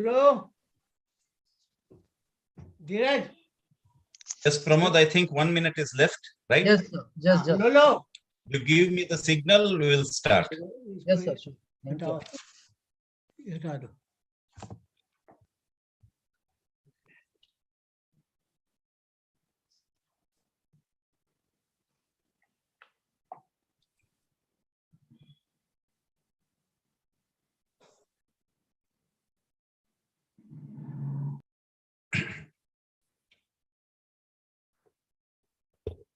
Hello? Dheeraj? Yes, Pramod, I think 1 minute is left, right? Yes, sir. Just. Hello? You give me the signal, we will start. Yes, sir. Sure. Thank you. हटा दो.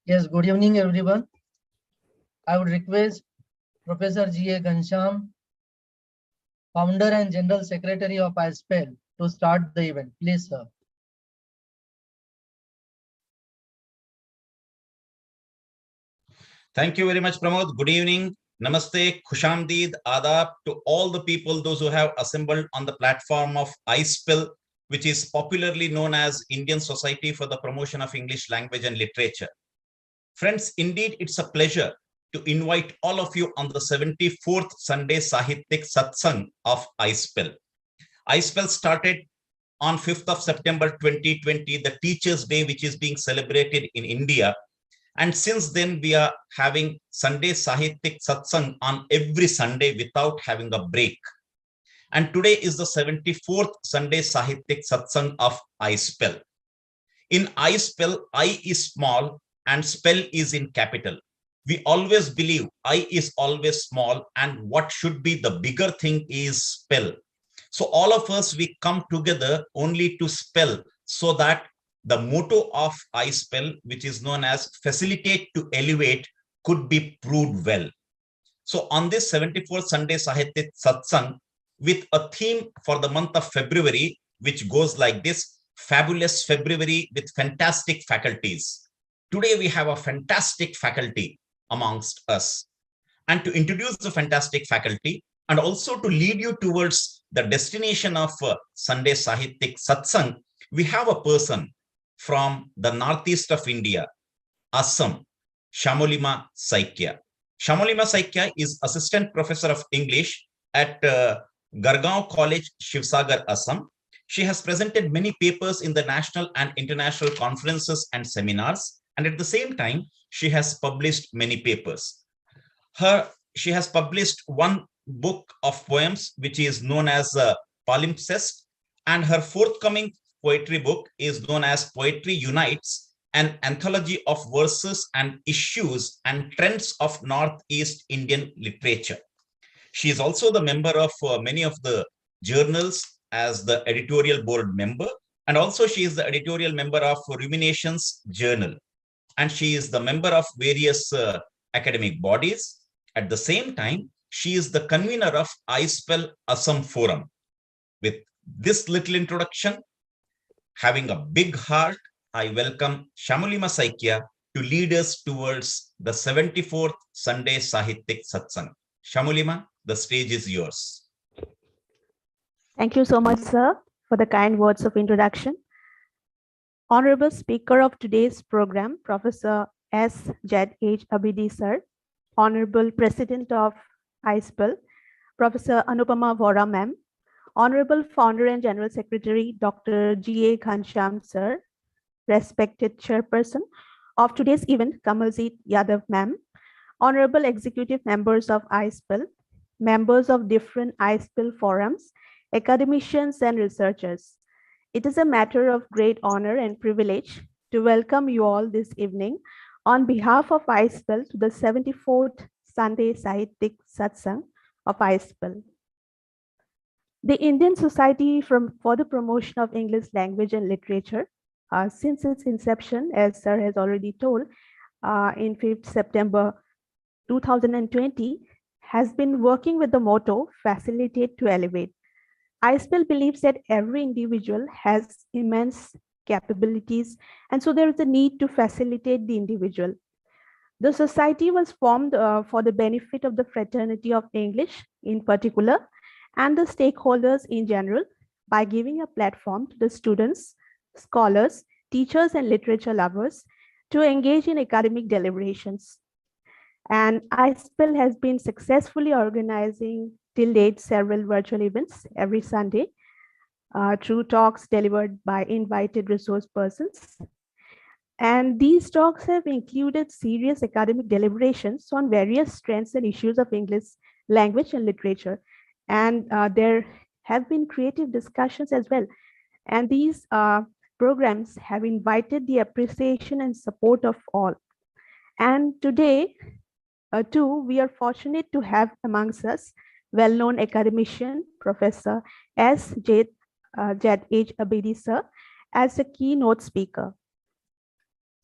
Yes, good evening, everyone. I would request Professor G.A. Ghanshyam, Founder and General Secretary of iSPELL, to start the event. Please, sir. Thank you very much, Pramod. Good evening. Namaste, Khushamdeed, Adab to all the people, those who have assembled on the platform of iSPELL, which is popularly known as Indian Society for the Promotion of English Language and Literature. Friends, indeed, it's a pleasure to invite all of you on the 74th Sunday Sahityak Satsang of iSPELL. iSPELL started on 5th of September 2020, the Teachers' Day, which is being celebrated in India. And since then, we are having Sunday Sahityak Satsang on every Sunday without having a break. And today is the 74th Sunday Sahityak Satsang of iSPELL. In iSPELL, I is small and spell is in capital. We always believe I is always small and what should be the bigger thing is spell. So all of us, we come together only to spell, so that the motto of iSPELL, which is known as facilitate to elevate, could be proved well. So on this 74th Sunday Sahityak Satsang, with a theme for the month of February, which goes like this: fabulous February with fantastic faculties. Today we have a fantastic faculty amongst us. And to introduce the fantastic faculty and also to lead you towards the destination of Sunday Sahityak Satsang, we have a person from the northeast of India, Assam, Shamolima Saikya. Shamolima Saikya is Assistant Professor of English at Gargaon College, Shivsagar, Assam. She has presented many papers in the national and international conferences and seminars, and at the same time, she has published many papers. She has published one book of poems, which is known as Palimpsest, and her forthcoming poetry book is known as Poetry Unites, an anthology of verses and issues and trends of Northeast Indian literature. She is also the member of many of the journals as the editorial board member, and also she is the editorial member of Ruminations Journal, and she is the member of various academic bodies. At the same time, she is the convener of iSPELL Assam Forum. With this little introduction, having a big heart, I welcome Shamolima Saikya to lead us towards the 74th Sunday Sahityak Satsang. Shamolima, the stage is yours. Thank you so much, sir, for the kind words of introduction. Honorable Speaker of today's program, Professor S. Z.H. Abidi, sir. Honorable President of iSPELL, Professor Anupama Vora, ma'am. Honorable Founder and General Secretary, Dr. G.A. Ghanshyam, sir. Respected Chairperson of today's event, Kamaljeet Yadav, ma'am. Honorable Executive Members of iSPELL, members of different iSPELL forums, academicians and researchers. It is a matter of great honor and privilege to welcome you all this evening on behalf of iSPELL to the 74th Sunday Sahityak Satsang of iSPELL. The Indian Society for the Promotion of English Language and Literature, since its inception, as sir has already told, in 5th September 2020, has been working with the motto, facilitate to elevate. iSPELL believes that every individual has immense capabilities, and so there is a need to facilitate the individual. The society was formed for the benefit of the fraternity of English in particular, and the stakeholders in general, by giving a platform to the students, scholars, teachers, and literature lovers to engage in academic deliberations. And iSPELL has been successfully organizing till date several virtual events every Sunday. through talks delivered by invited resource persons. And these talks have included serious academic deliberations on various trends and issues of English language and literature. And there have been creative discussions as well. And these programs have invited the appreciation and support of all. And today, too, we are fortunate to have amongst us well-known academician, Professor Jed H. Abedi sir, as a keynote speaker.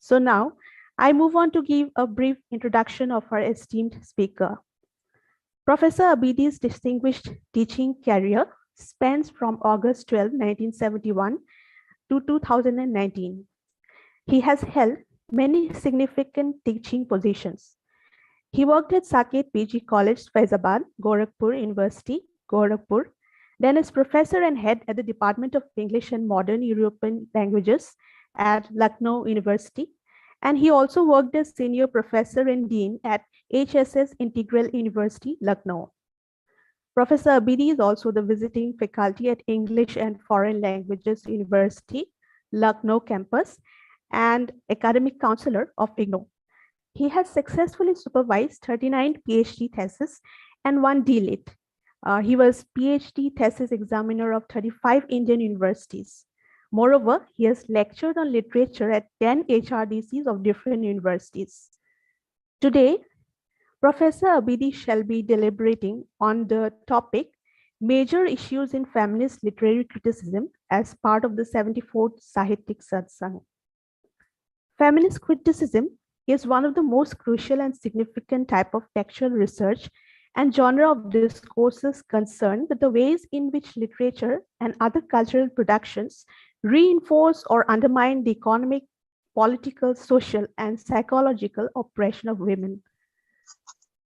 So now, I move on to give a brief introduction of our esteemed speaker. Professor Abedi's distinguished teaching career spans from August 12, 1971 to 2019. He has held many significant teaching positions. He worked at Saket PG College, Faizabad, Gorakhpur University, Gorakhpur, then as professor and head at the Department of English and Modern European Languages at Lucknow University. And he also worked as senior professor and dean at HSS Integral University, Lucknow. Professor Abedi is also the visiting faculty at English and Foreign Languages University, Lucknow campus, and academic counselor of IGNOU. He has successfully supervised 39 PhD theses and 1 DLit. He was PhD thesis examiner of 35 Indian universities. Moreover, he has lectured on literature at 10 HRDCs of different universities. Today, Professor Abedi shall be deliberating on the topic Major Issues in Feminist Literary Criticism as part of the 74th Sahityik Satsang. Feminist criticism is one of the most crucial and significant type of textual research and genre of discourses concerned with the ways in which literature and other cultural productions reinforce or undermine the economic, political, social, and psychological oppression of women.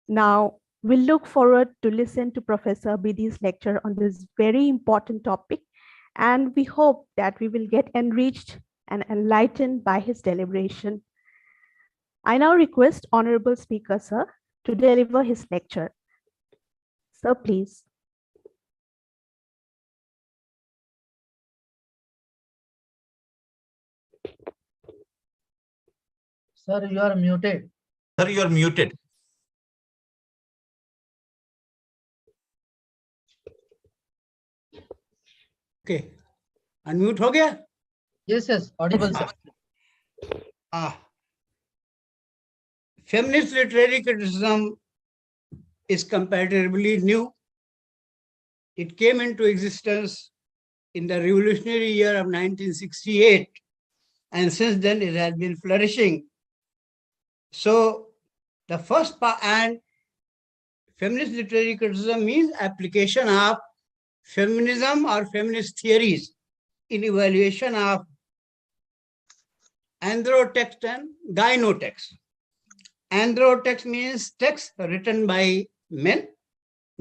Now, we look forward to listen to Professor Abedi's lecture on this very important topic, and we hope that we will get enriched and enlightened by his deliberation. I now request Honorable Speaker, sir, to deliver his lecture. Sir, please. Sir, you are muted. Sir, you are muted. Okay. Unmute हो गया? Yes, audible, sir. Feminist literary criticism is comparatively new. It came into existence in the revolutionary year of 1968, and since then it has been flourishing. So the first part, and feminist literary criticism means application of feminism or feminist theories in evaluation of androtext and gynotext. Androtext means text written by men.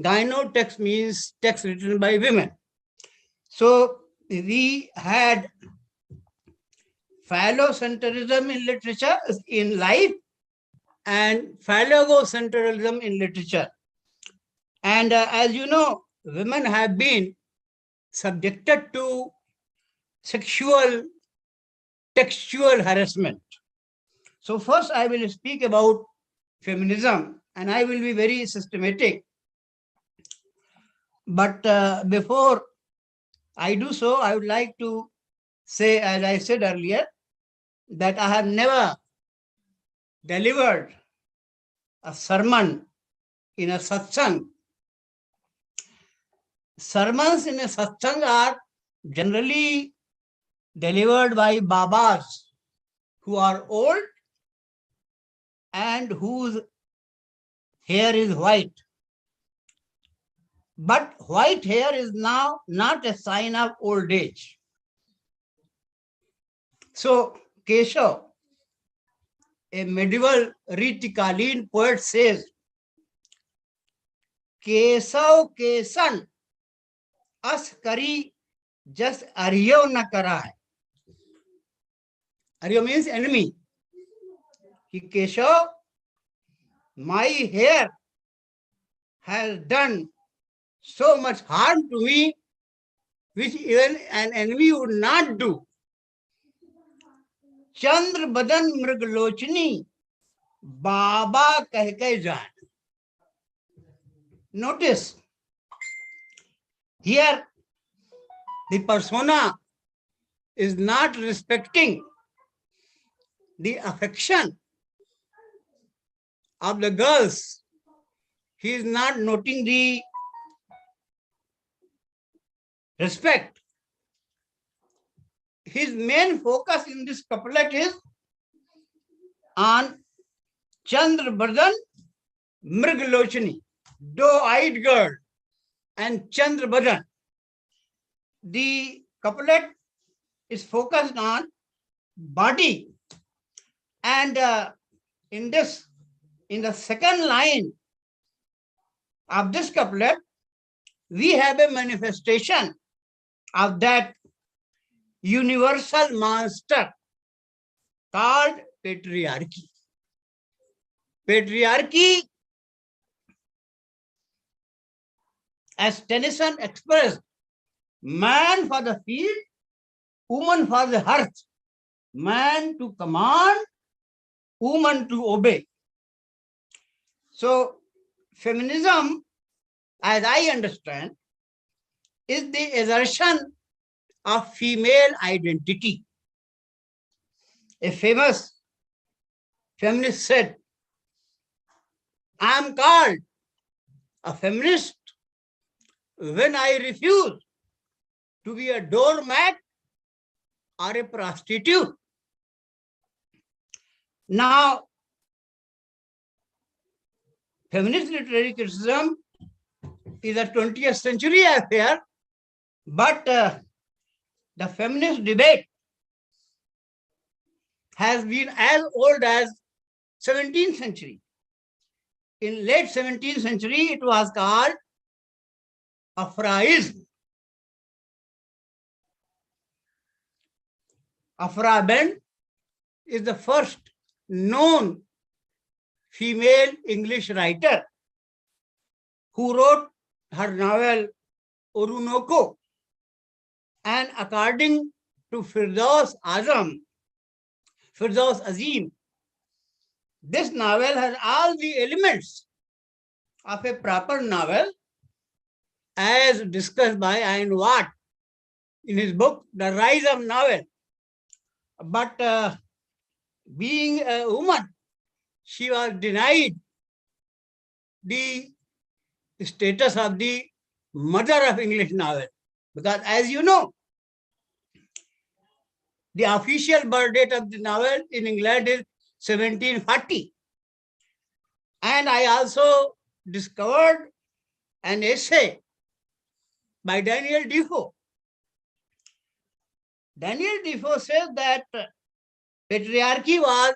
Gynotext means text written by women. So we had phallocentrism in literature, in life, and phallogocentrism in literature. And as you know, women have been subjected to sexual textual harassment. So first I will speak about feminism, and I will be very systematic. But before I do so, I would like to say, as I said earlier, that I have never delivered a sermon in a satsang. Sermons in a satsang are generally delivered by babas who are old and whose hair is white. But white hair is now not a sign of old age. So Keshav, a medieval Ritikaleen poet, says, Kesav Kesan as kari just Aryo na kara hai. Aryo means enemy. Keshav, my hair has done so much harm to me which even an enemy would not do. Chandra Badan Mrigalochini, Baba Kahke Jan. Notice here the persona is not respecting the affection of the girls. He is not noting the respect. His main focus in this couplet is on Chandra Badan Mrigalochini, doe-eyed girl, and Chandra Badan. The couplet is focused on body, and in the second line of this couplet, we have a manifestation of that universal monster called patriarchy. Patriarchy, as Tennyson expressed, man for the field, woman for the hearth, man to command, woman to obey. So feminism, as I understand, is the assertion of female identity. A famous feminist said, I am called a feminist when I refuse to be a doormat or a prostitute. Now, feminist literary criticism is a 20th century affair, but the feminist debate has been as old as 17th century. In late 17th century, it was called Afraism. Afra Ben is the first known female English writer who wrote her novel Orunoko. And according to Firdaus Azim, this novel has all the elements of a proper novel as discussed by Ayn Watt in his book, The Rise of Novel. But being a woman, she was denied the status of the mother of English novel. Because as you know, the official birth date of the novel in England is 1740. And I also discovered an essay by Daniel Defoe. Daniel Defoe says that patriarchy was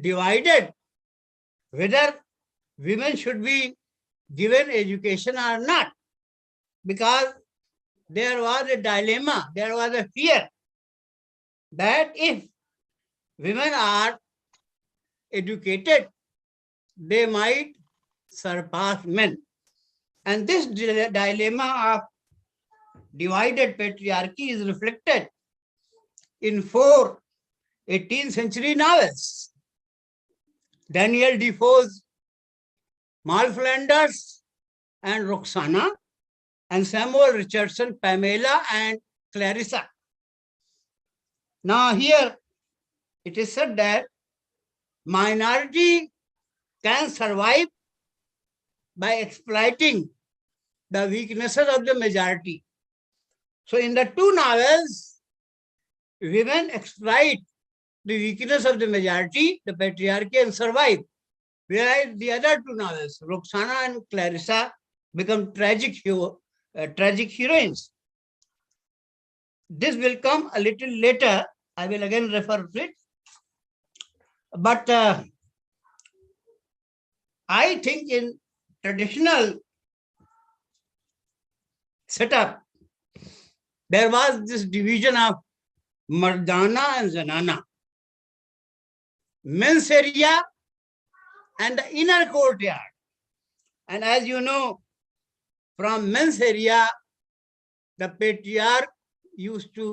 divided whether women should be given education or not, because there was a dilemma, there was a fear that if women are educated, they might surpass men. And this dilemma of divided patriarchy is reflected in 4 18th century novels. Daniel Defoe's Moll Flanders and Roxana, and Samuel Richardson, Pamela and Clarissa. Now here it is said that minority can survive by exploiting the weaknesses of the majority. So in the 2 novels, women exploit the weakness of the majority, the patriarchy, and survive. Whereas the other 2 novels, Roxana and Clarissa, become tragic heroines. This will come a little later. I will again refer to it. But I think in traditional setup, there was this division of Mardana and Zanana. Men's area and the inner courtyard. And as you know, from men's area, the patriarch used to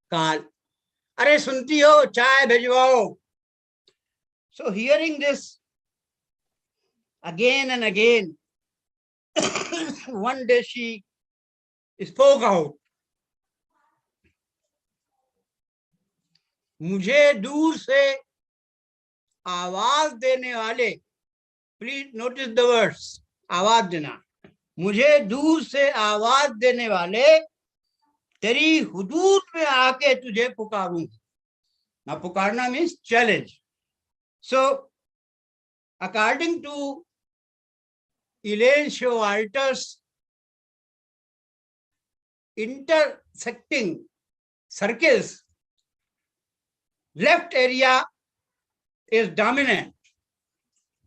call, "Are sunti ho, chai bhejwao." So hearing this again and again, one day she spoke out, "मुझे दूर से आवाज देने वाले," please notice the words, आवाज देना, "मुझे दूर से आवाज देने वाले तेरी हुदूद में आके तुझे पुकारूंगी." Now पुकारना means challenge. So according to Elaine Showalter's intersecting circles, left area is dominant,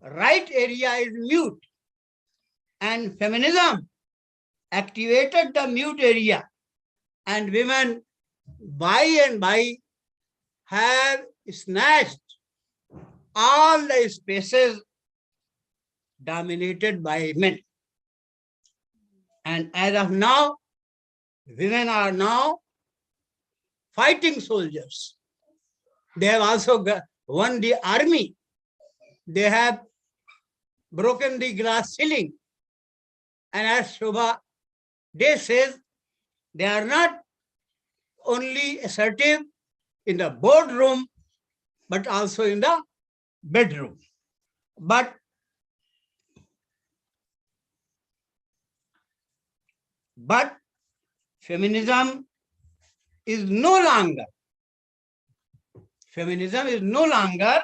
right area is mute, and feminism activated the mute area, and women by and by have snatched all the spaces dominated by men. And as of now, women are now fighting soldiers. They have also won the army. They have broken the glass ceiling. And as Shobha Day says, they are not only assertive in the boardroom, but also in the bedroom. But feminism is no longer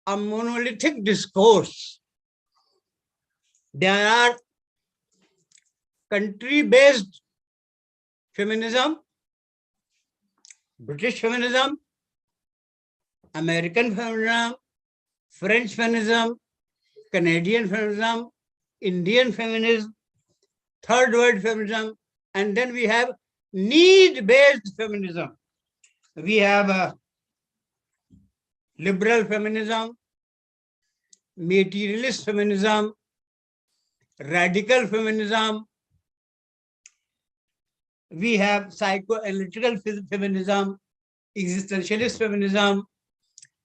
a monolithic discourse. There are country-based feminism, British feminism, American feminism, French feminism, Canadian feminism, Indian feminism, third world feminism, and then we have need-based feminism. We have liberal feminism, materialist feminism, radical feminism. We have psychoanalytical feminism, existentialist feminism,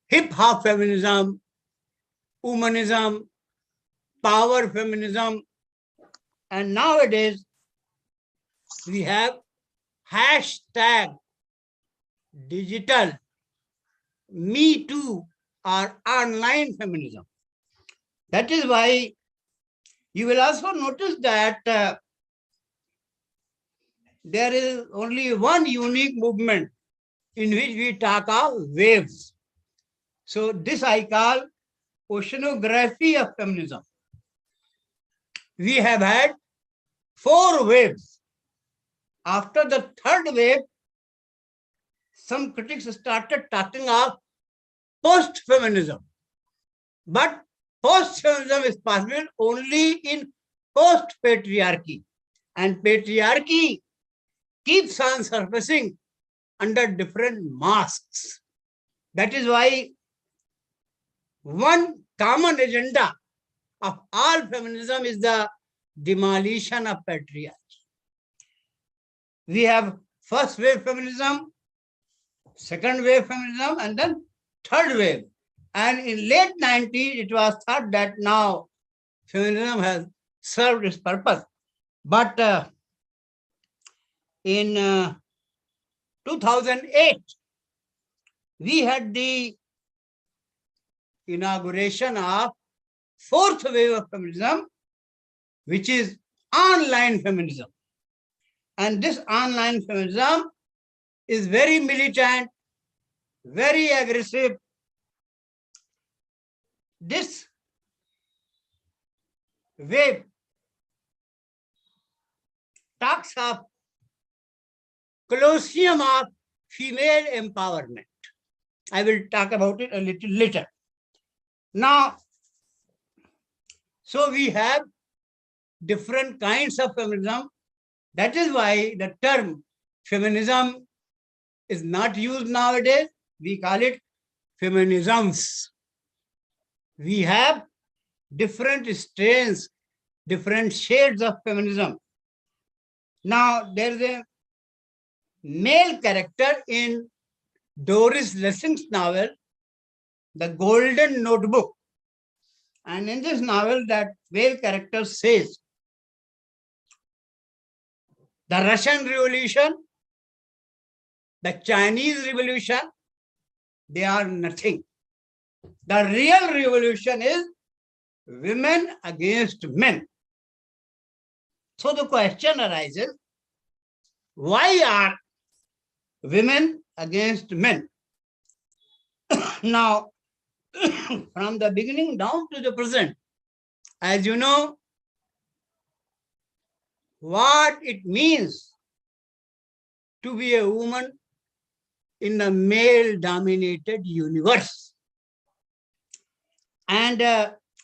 hip-hop feminism, womanism, power feminism, and nowadays we have hashtag digital Me Too or online feminism. That is why you will also notice that there is only one unique movement in which we talk of waves. So this I call oceanography of feminism. We have had 4 waves. After the third wave, some critics started talking of post-feminism. But post-feminism is possible only in post-patriarchy. And patriarchy keeps on surfacing under different masks. That is why one common agenda of all feminism is the demolition of patriarchy. We have first wave feminism, second wave feminism, and then third wave. And in late 90s, it was thought that now feminism has served its purpose. But in 2008, we had the inauguration of fourth wave of feminism, which is online feminism. And this online feminism is very militant, very aggressive. This wave talks of Colosseum of female empowerment. I will talk about it a little later. Now, so we have different kinds of feminism. That is why the term feminism is not used nowadays. We call it feminisms. We have different strains, different shades of feminism. Now, there is a male character in Doris Lessing's novel, The Golden Notebook. And in this novel, that male character says, the Russian Revolution, the Chinese Revolution, they are nothing. The real revolution is women against men. So the question arises, why are women against men? Now, from the beginning down to the present, as you know, what it means to be a woman in a male-dominated universe. And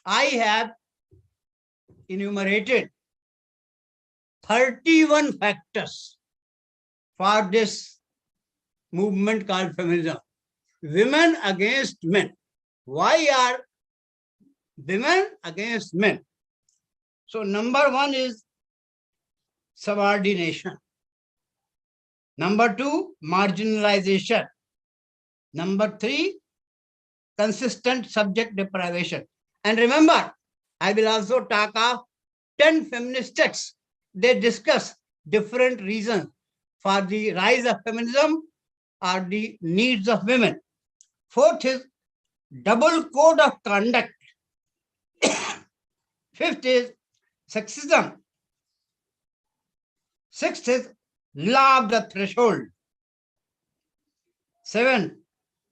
I have enumerated 31 factors for this movement called feminism. Women against men. Why are women against men? So number one is subordination. Number two, marginalization. Number three, consistent subject deprivation. And remember, I will also talk of 10 feminist texts. They discuss different reasons for the rise of feminism or the needs of women. Fourth is double code of conduct. Fifth is sexism. Sixth is law of the threshold. 7,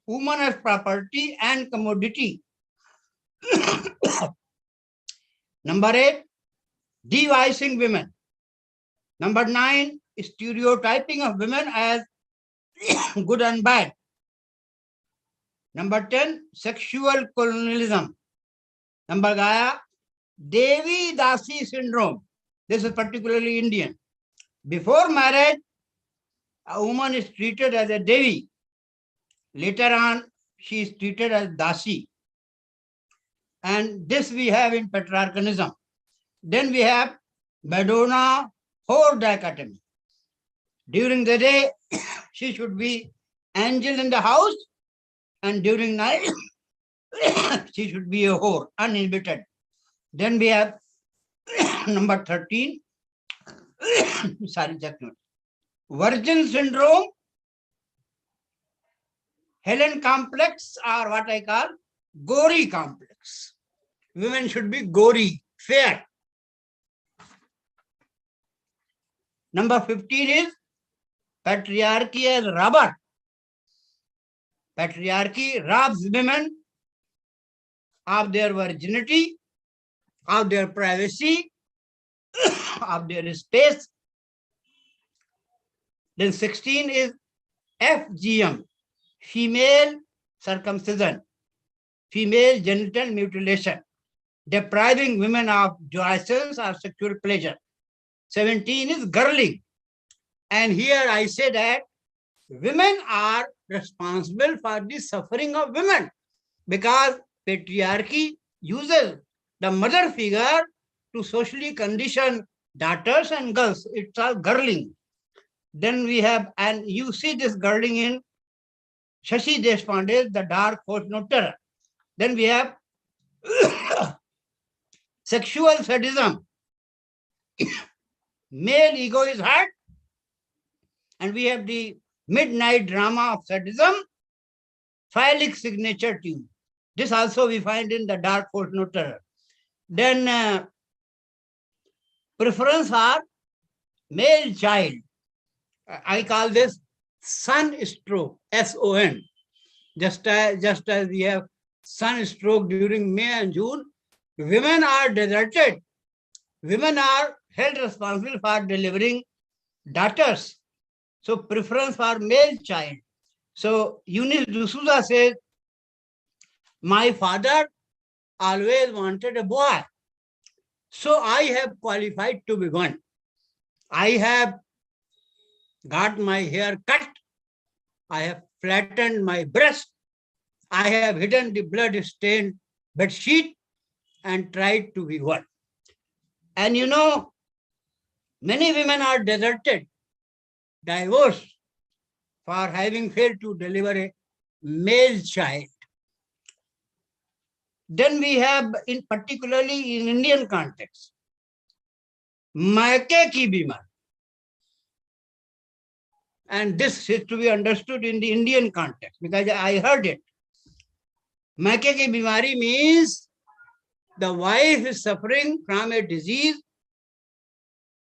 woman as property and commodity. Number 8, devising women. Number 9, stereotyping of women as good and bad. Number 10, sexual colonialism. Number Gaya, Devi Dasi syndrome. This is particularly Indian. Before marriage, a woman is treated as a Devi. Later on, she is treated as Dasi. And this we have in patriarchalism. Then we have Madonna whore dichotomy. During the day, she should be angel in the house, and during night, she should be a whore, uninhibited. Then we have number 13, sorry, just a minute. Virgin syndrome, Helen complex, or what I call gory complex. Women should be gory, fair. Number 15 is patriarchy as robber. Patriarchy robs women of their virginity, of their privacy, of their space. Then 16 is FGM, female circumcision, female genital mutilation, depriving women of joyance or sexual pleasure. 17 is girling. And here I say that women are responsible for the suffering of women because patriarchy uses the mother figure to socially condition daughters and girls. It's all girling. Then we have, and you see this girling in Shashi Deshpande's The Dark Horse No Terror. Then we have sexual sadism. Male ego is hurt. And we have the midnight drama of sadism, phallic signature tune. This also we find in The Dark Horse No Terror. Then preference for male child. I call this sunstroke, S-O-N. Just as we have sunstroke during May and June, women are deserted. Women are held responsible for delivering daughters. So preference for male child. So Eunice D'Souza says, my father always wanted a boy. So I have qualified to be one. I have got my hair cut. I have flattened my breast. I have hidden the blood-stained bedsheet and tried to be one. And you know, Many women are deserted, divorced for having failed to deliver a male child. Then we have, in particularly in Indian context, maike ki bimari. And this is to be understood in the Indian context because I heard it. Maike ki bimari means the wife is suffering from a disease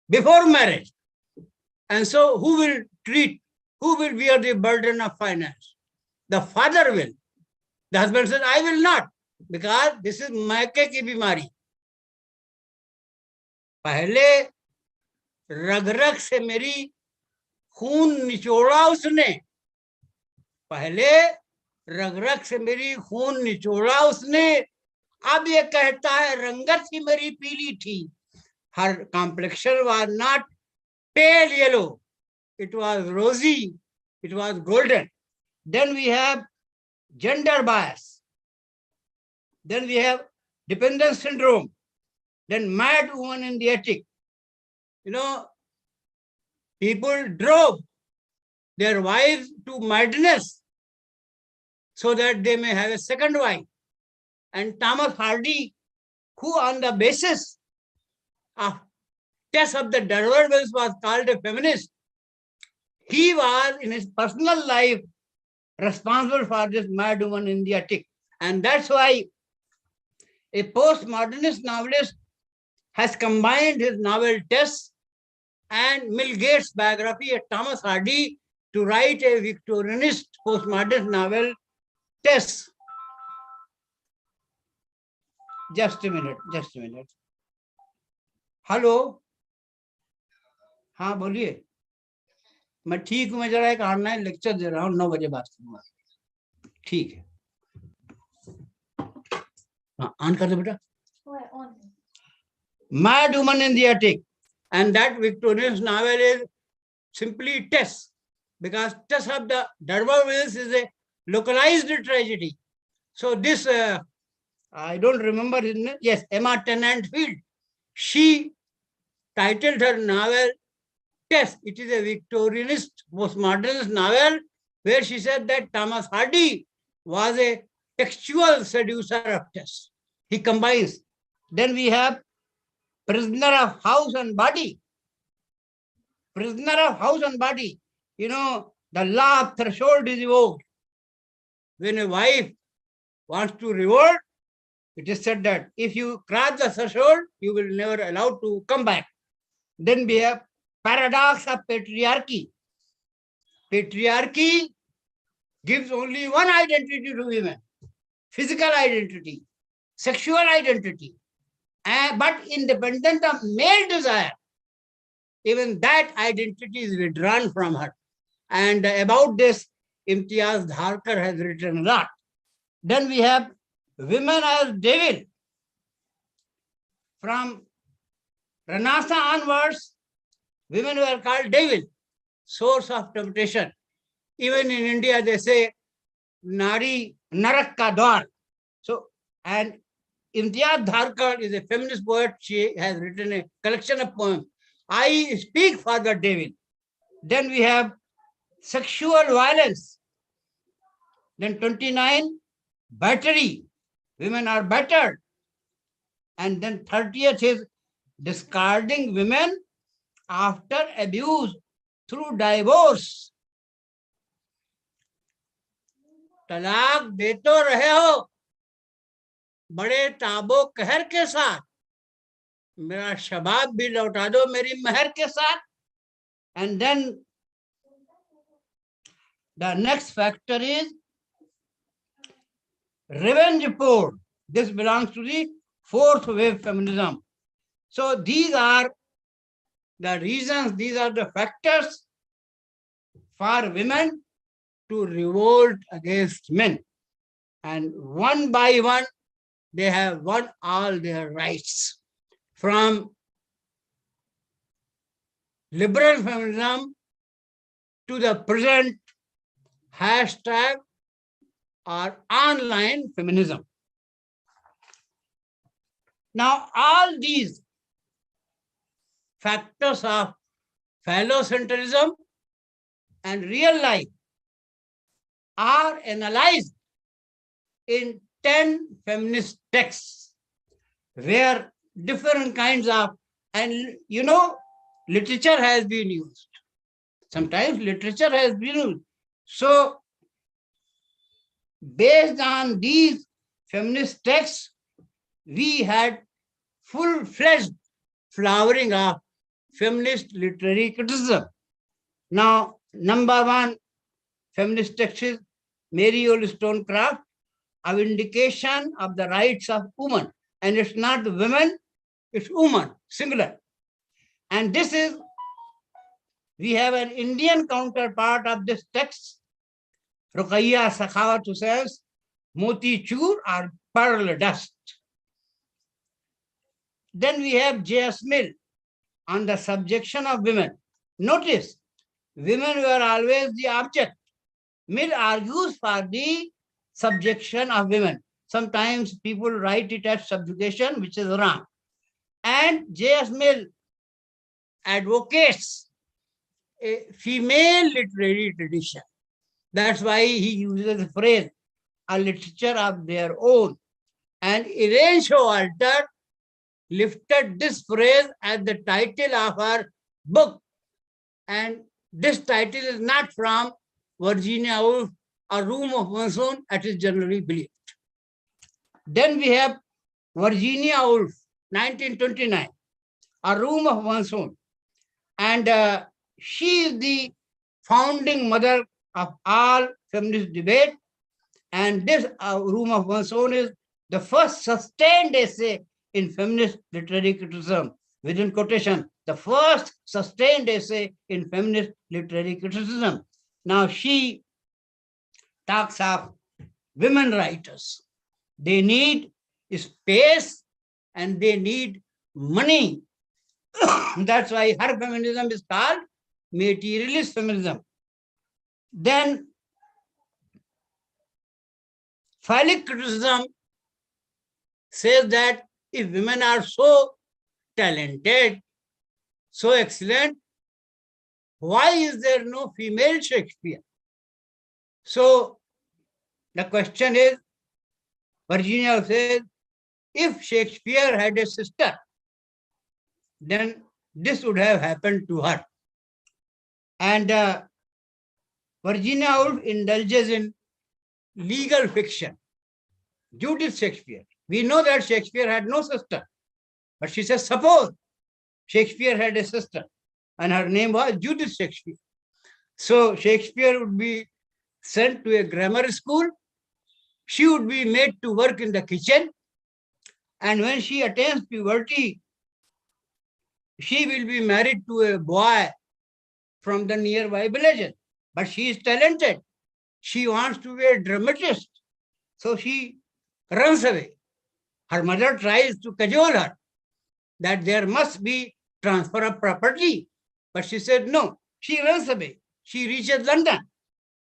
before marriage. And so who will bear the burden of finance? The father will. The husband says, I will not, because this is maike ki bimari. पहले रग रग से मेरी खून निचोड़ा उसने, पहले रग रग से मेरी खून निचोड़ा उसने, अब ये कहता है रंगत ही मेरी पीली थी. Her complexion was not pale yellow, it was rosy, it was golden. Then we have gender bias. Then we have dependence syndrome. Then mad woman in the attic. You know, people drove their wives to madness so that they may have a second wife. And Thomas Hardy, who on the basis of test of the Darwin was called a feminist, he was in his personal life responsible for this mad woman in the attic. And that's why a postmodernist novelist has combined his novel Tess and Bill Gates' biography of Thomas Hardy to write a Victorianist postmodernist novel, Tess. Just a minute. Hello? हाँ बोलिए. मैं ठीक हूँ, मैं जरा एक online lecture दे रहा हूँ, 9 बजे बात करूँगा. ठीक है. हाँ, ऑन कर दो बेटा. Mad Woman in the Attic. And that Victorian novel is simply Tess, because Tess of the D'Urbervilles is a localized tragedy. So this, I don't remember his name. Yes, Emma Tennant Field. She titled her novel Tess. It is a Victorianist, postmodernist novel where she said that Thomas Hardy was a textual seducer of Tess. He combines. Then we have Prisoner of House and Body. Prisoner of House and Body. You know, the law of threshold is evoked. When a wife wants to revolt, it is said that if you cross the threshold, you will never allowed to come back. Then we have paradox of patriarchy. Patriarchy gives only one identity to women: physical identity, sexual identity. But independent of male desire, even that identity is withdrawn from her. And about this, Imtiaz Dharkar has written a lot. Then we have women as devil. From Renaissance onwards, women were called devil, source of temptation. Even in India, they say, Nari Narak ka Dwar. So, and Imtiaz Dharkar is a feminist poet. She has written a collection of poems. I speak for the devil. Then we have sexual violence. Then 29, battery. Women are battered. And then 30th is discarding women after abuse through divorce. तलाक दे तो रहे हो बड़े ताबो कहर के साथ, मेरा शबाब भी लौटा दो मेरी महर के साथ. And then the next factor is revenge porn. This belongs to the fourth wave feminism. So these are the reasons, these are the factors for women to revolt against men. And one by one, they have won all their rights. From liberal feminism to the present hashtag or online feminism. Now, all these factors of phallocentrism and real life are analyzed in 10 feminist texts where different kinds of, and literature has been used. Sometimes literature has been used. So based on these feminist texts, we had full-fledged flowering of feminist literary criticism. Now, number one feminist text is Mary Wollstonecraft, a vindication of the rights of women. And it's not the women, it's woman, singular. And this is, we have an Indian counterpart of this text, Ruqayya Sakhawat Hussein's Moti Chur or Pearl Dust. Then we have J.S. Mill on the subjection of women. Notice, women were always the object. Mill argues for the subjection of women. Sometimes people write it as subjugation, which is wrong. And J.S. Mill advocates a female literary tradition. That's why he uses the phrase, a literature of their own. And Elaine Showalter lifted this phrase as the title of her book. And this title is not from Virginia Woolf, A Room of One's Own, as is generally believed. Then we have Virginia Woolf, 1929, A Room of One's Own. And she is the founding mother of all feminist debate. And this Room of One's Own is the first sustained essay in feminist literary criticism, within quotation, the first sustained essay in feminist literary criticism. Now she talks of women writers. They need space and they need money. That's why her feminism is called materialist feminism. Then phallic criticism says that if women are so talented, so excellent, why is there no female Shakespeare? So the question is, Virginia says, if Shakespeare had a sister, then this would have happened to her. And Virginia Woolf indulges in legal fiction. Judith Shakespeare. We know that Shakespeare had no sister, but she says, suppose Shakespeare had a sister and her name was Judith Shakespeare. So Shakespeare would be sent to a grammar school. She would be made to work in the kitchen. And when she attains puberty, she will be married to a boy from the nearby villages. But she is talented. She wants to be a dramatist. So she runs away. Her mother tries to cajole her that there must be transfer of property. But she said no. She runs away. She reaches London,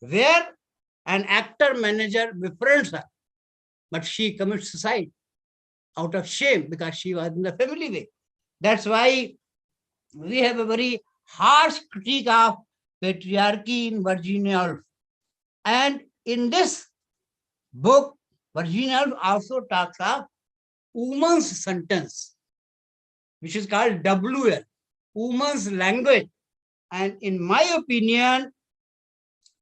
where an actor manager befriends her. But she commits suicide out of shame because she was in the family way. That's why we have a very harsh critique of patriarchy in Virginia Woolf. And in this book, Virginia Woolf also talks of woman's sentence, which is called WL, woman's language. And in my opinion,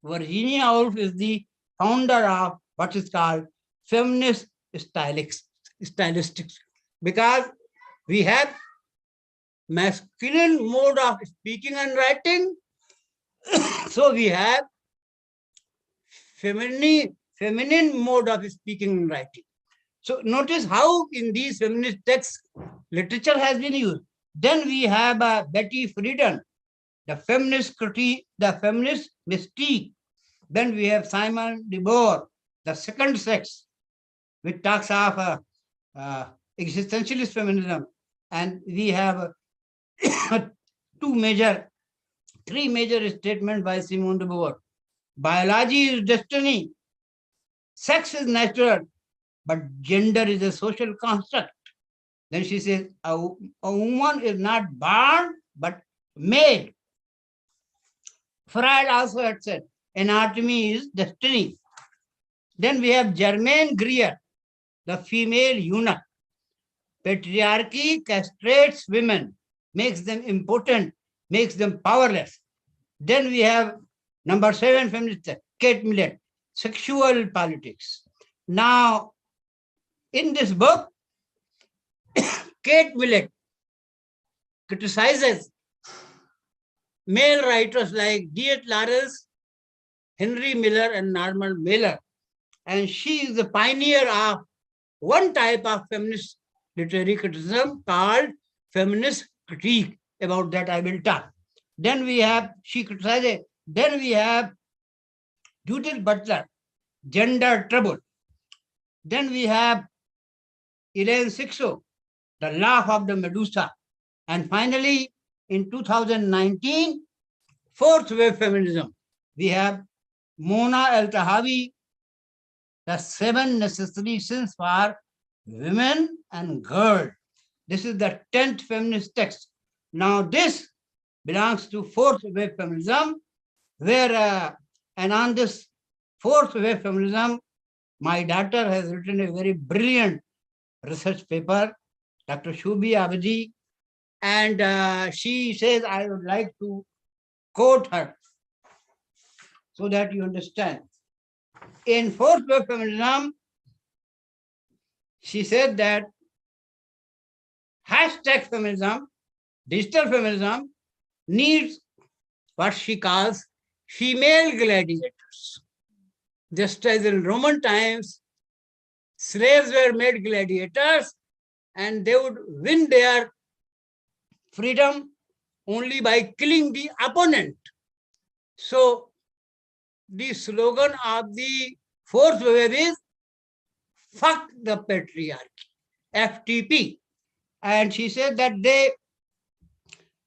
Virginia Woolf is the founder of what is called feminist stylistics, because we have masculine mode of speaking and writing. So we have feminine mode of speaking and writing. So notice how in these feminist texts, literature has been used. Then we have Betty Friedan, the feminist critique, the feminist mystique. Then we have Simone de Beauvoir, the second sex, which talks of existentialist feminism. And we have three major statements by Simone de Beauvoir. Biology is destiny. Sex is natural, but gender is a social construct. Then she says, a woman is not born but made. Freud also had said, anatomy is destiny. Then we have Germaine Greer, the female eunuch. Patriarchy castrates women, makes them impotent, makes them powerless. Then we have number 7 feminist, Kate Millett, sexual politics. Now, in this book, Kate Millett criticizes male writers like D.H. Lawrence, Henry Miller, and Norman Mailer. And she is the pioneer of one type of feminist literary criticism called feminist critique. About that I will talk. Then we have, she criticizes, then we have Judith Butler, Gender Trouble. Then we have Elaine Sixto, The Laugh of the Medusa. And finally, in 2019, fourth wave feminism, we have Mona El-Tahawi, The 7 Necessary Sins for Women and Girls. This is the 10th feminist text. Now this belongs to fourth wave feminism, where, and on this fourth wave feminism, my daughter has written a very brilliant research paper, Dr. Shubi Abadi, and she says, I would like to quote her so that you understand. In fourth wave feminism, she said that hashtag feminism, digital feminism, needs what she calls female gladiators. Just as in Roman times, slaves were made gladiators and they would win their freedom only by killing the opponent. So the slogan of the fourth wave is fuck the patriarchy, FTP. And she said that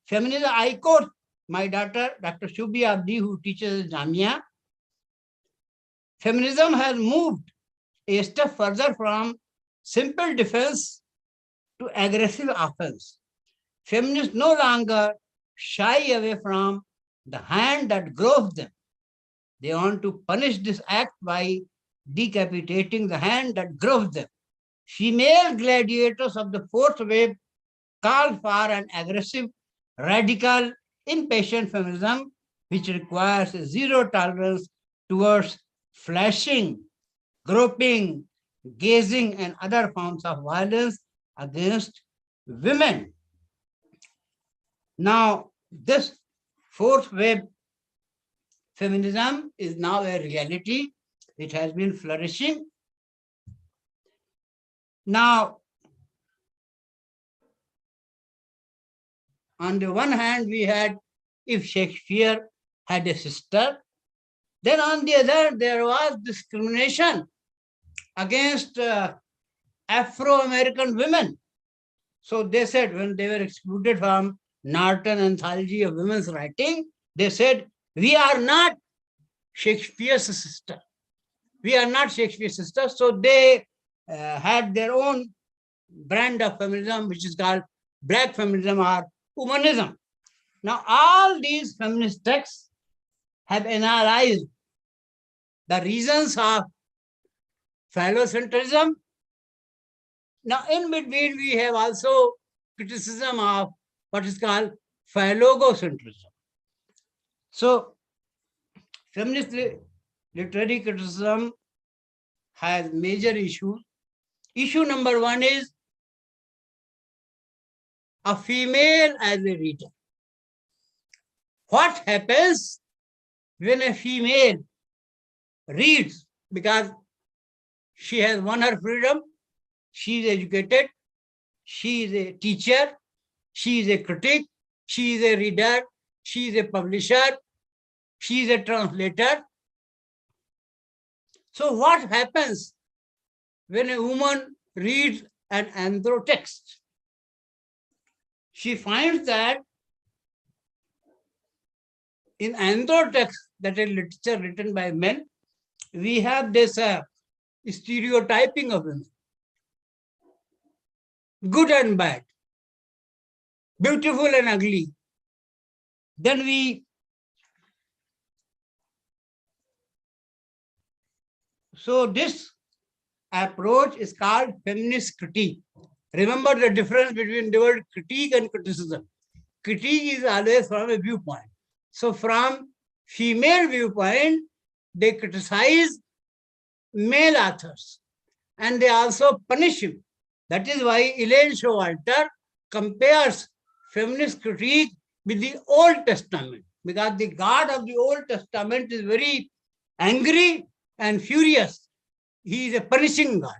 feminism, I quote my daughter, Dr. Shubi Abdi, who teaches Jamia, feminism has moved a step further from simple defense to aggressive offense. Feminists no longer shy away from the hand that gropes them. They want to punish this act by decapitating the hand that gropes them. Female gladiators of the fourth wave call for an aggressive, radical, impatient feminism, which requires a zero tolerance towards flashing, groping, gazing, and other forms of violence against women. Now, this fourth wave feminism is now a reality. It has been flourishing. Now, on the one hand, we had, if Shakespeare had a sister, then on the other, there was discrimination against Afro-American women. So they said, when they were excluded from Norton Anthology of Women's Writing, they said, we are not Shakespeare's sister. We are not Shakespeare's sister. So they had their own brand of feminism, which is called Black feminism or womanism. Now, all these feminist texts have analyzed the reasons of phallocentrism. Now, in between, we have also criticism of what is called phallogocentrism. So, feminist literary criticism has major issues. Issue number 1 is a female as a reader. What happens when a female reads? Because she has won her freedom, she is educated, she is a teacher, she is a critic, she is a reader, she is a publisher, she is a translator. So what happens when a woman reads an anthro text? She finds that in anthro text, that is literature written by men, we have this stereotyping of women. Good and bad, beautiful and ugly, Then so this approach is called feminist critique. Remember the difference between the word critique and criticism. Critique is always from a viewpoint. So from female viewpoint, they criticize male authors and they also punish him. That is why Elaine Showalter compares feminist critique with the Old Testament, because the God of the Old Testament is very angry and furious. He is a punishing God.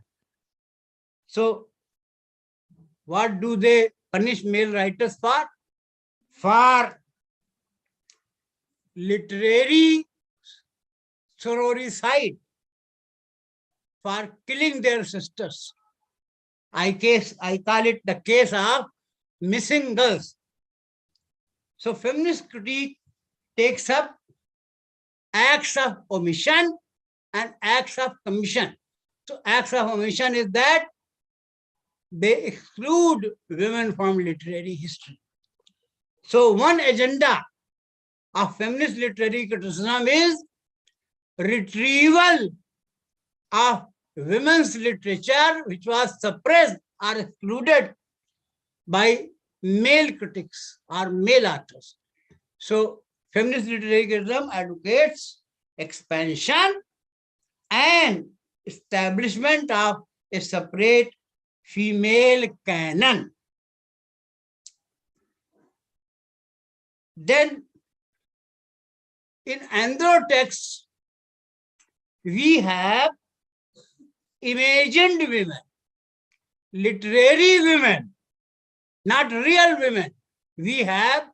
So what do they punish male writers for? For literary sororicide, for killing their sisters. I call it the case of missing girls. So feminist critique takes up acts of omission and acts of commission. So acts of omission is that they exclude women from literary history. So one agenda of feminist literary criticism is retrieval of women's literature which was suppressed or excluded by male critics or male authors. So feminist literary criticism advocates expansion and establishment of a separate female canon. Then in andro texts, we have imagined women, literary women, not real women. We have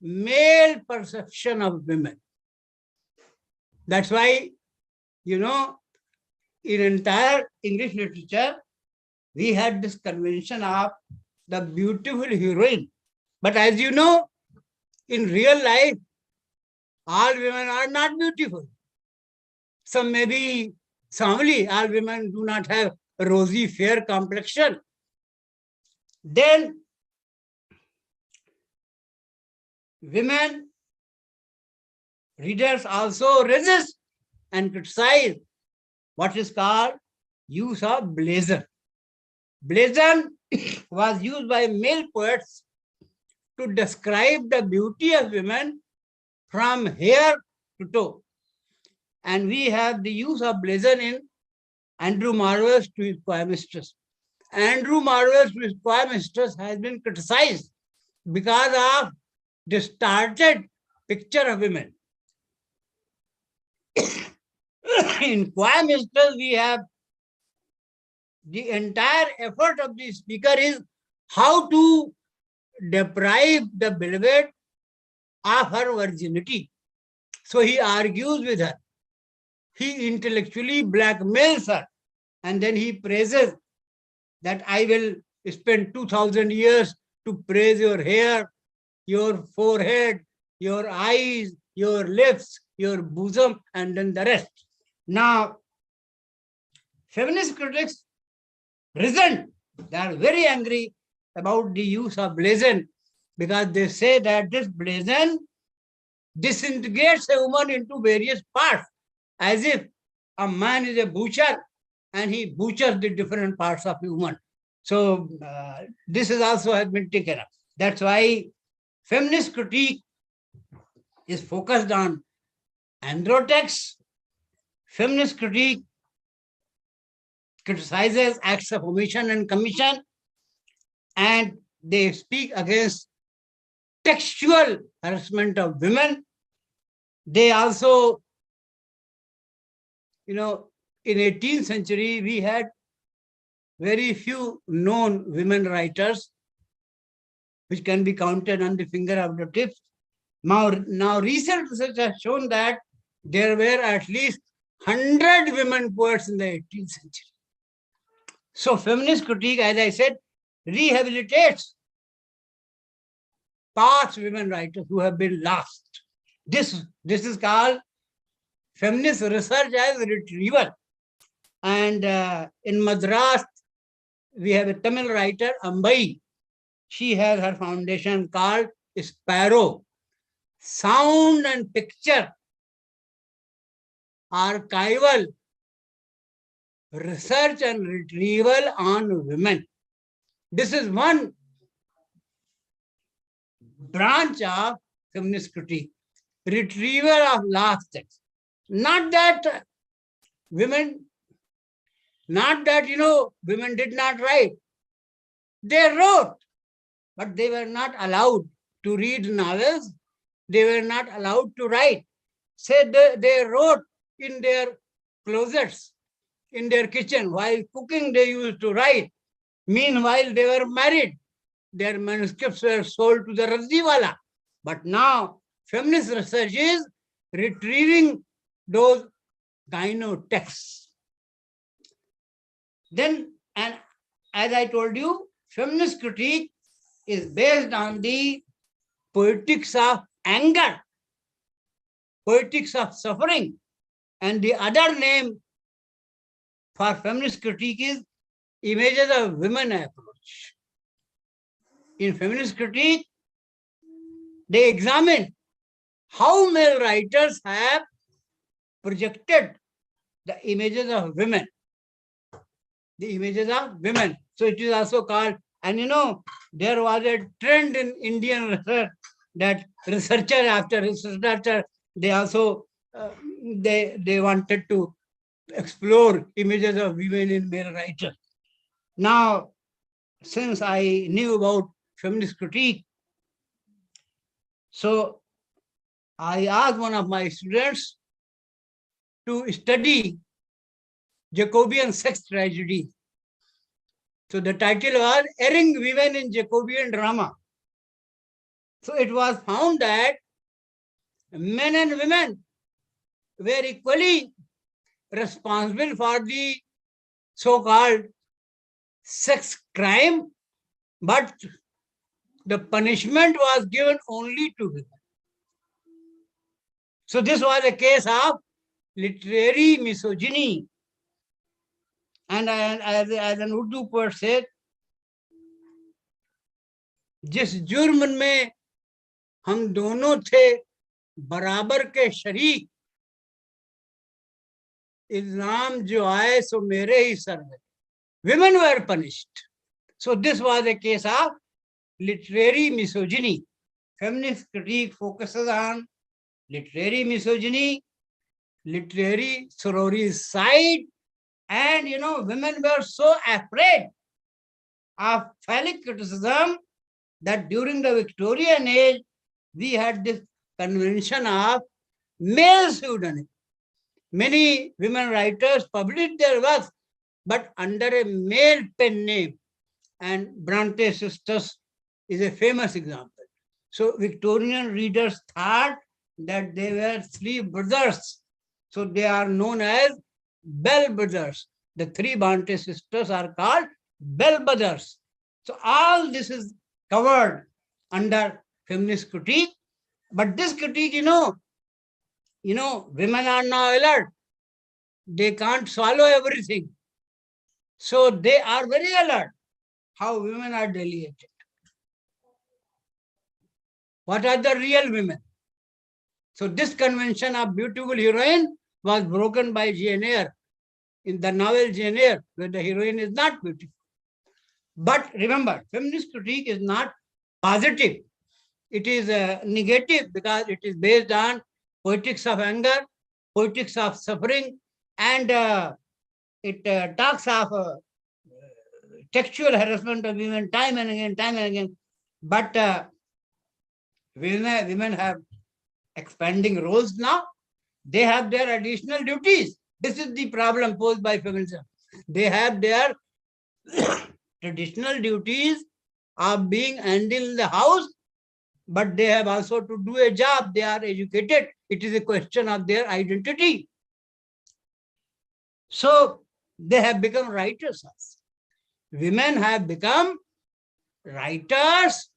male perception of women. That's why, in entire English literature, we had this convention of the beautiful heroine. But as you know, in real life, all women are not beautiful. Some may be Somali, all women do not have a rosy, fair complexion. Then women readers also resist and criticize what is called use of blazon. Blazon was used by male poets to describe the beauty of women from hair to toe. And we have the use of blazon in Andrew Marvell's To His Choir Mistress. Andrew Marvell's To His Choir Mistress has been criticized because of distorted picture of women. In Choir Mistress, we have the entire effort of the speaker is how to deprive the beloved of her virginity. So he argues with her. He intellectually blackmails her. And then he praises that I will spend 2000 years to praise your hair, your forehead, your eyes, your lips, your bosom, and then the rest. Now, feminist critics resent. They are very angry about the use of blazon because they say that this blazon disintegrates a woman into various parts, as if a man is a butcher and he butchers the different parts of a woman. So this is also has been taken up. That's why feminist critique is focused on androtext. Feminist critique criticizes acts of omission and commission, and they speak against textual harassment of women. They also, in 18th century, we had very few known women writers, which can be counted on the finger of the tips. Now recent research has shown that there were at least 100 women poets in the 18th century. So feminist critique, as I said, rehabilitates past women writers who have been lost. This is called feminist research as retrieval. And in Madras, we have a Tamil writer, Ambai. She has her foundation called Sparrow. sound and picture archival research and retrieval on women. This is one branch of feminist critique, retrieval of last text. Not that women, women did not write. They wrote, but they were not allowed to read novels. They were not allowed to write. Say they wrote in their closets, in their kitchen. While cooking, they used to write. Meanwhile, they were married. Their manuscripts were sold to the Razziwala. But now, feminist research is retrieving those Keynote texts. Then, and as I told you, feminist critique is based on the poetics of anger, poetics of suffering, and the other name for feminist critique is images of women approach. In feminist critique, they examine how male writers have projected the images of women. The images of women. So it is also called, and there was a trend in Indian research that researcher after researcher, they also, they wanted to explore images of women in male writers. Now, since I knew about feminist critique, so I asked one of my students to study Jacobean sex tragedy. So the title was Erring Women in Jacobean Drama. So it was found that men and women were equally responsible for the so-called sex crime, but the punishment was given only to women. So this was a case of literary misogyny. And as an Urdu poet said, जिस जुर्म में हम दोनों थे बराबर के शरीक, इल्जाम जो आए सो मेरे ही सर में. Women were punished. So this was a case of literary misogyny. Feminist critique focuses on literary misogyny, literary sororicide, and women were so afraid of phallic criticism that during the Victorian age, we had this convention of male pseudonym. Many women writers published their works, but under a male pen name. And Bronte sisters is a famous example. So Victorian readers thought that they were three brothers. So they are known as Bell brothers. The three Bronte sisters are called Bell brothers. So all this is covered under feminist critique. But this critique, women are now alert. They can't swallow everything. So they are very alert how women are delegated. What are the real women? So this convention of beautiful heroine was broken by Jane Eyre in the novel Jane Eyre, where the heroine is not beautiful. But remember, feminist critique is not positive. It is negative because it is based on poetics of anger, poetics of suffering, and it talks of textual harassment of women time and again. But women have expanding roles now. They have their additional duties. This is the problem posed by feminism. They have their traditional duties of being handled in the house, but they have also to do a job. They are educated. It is a question of their identity. So they have become writers. Women have become writers,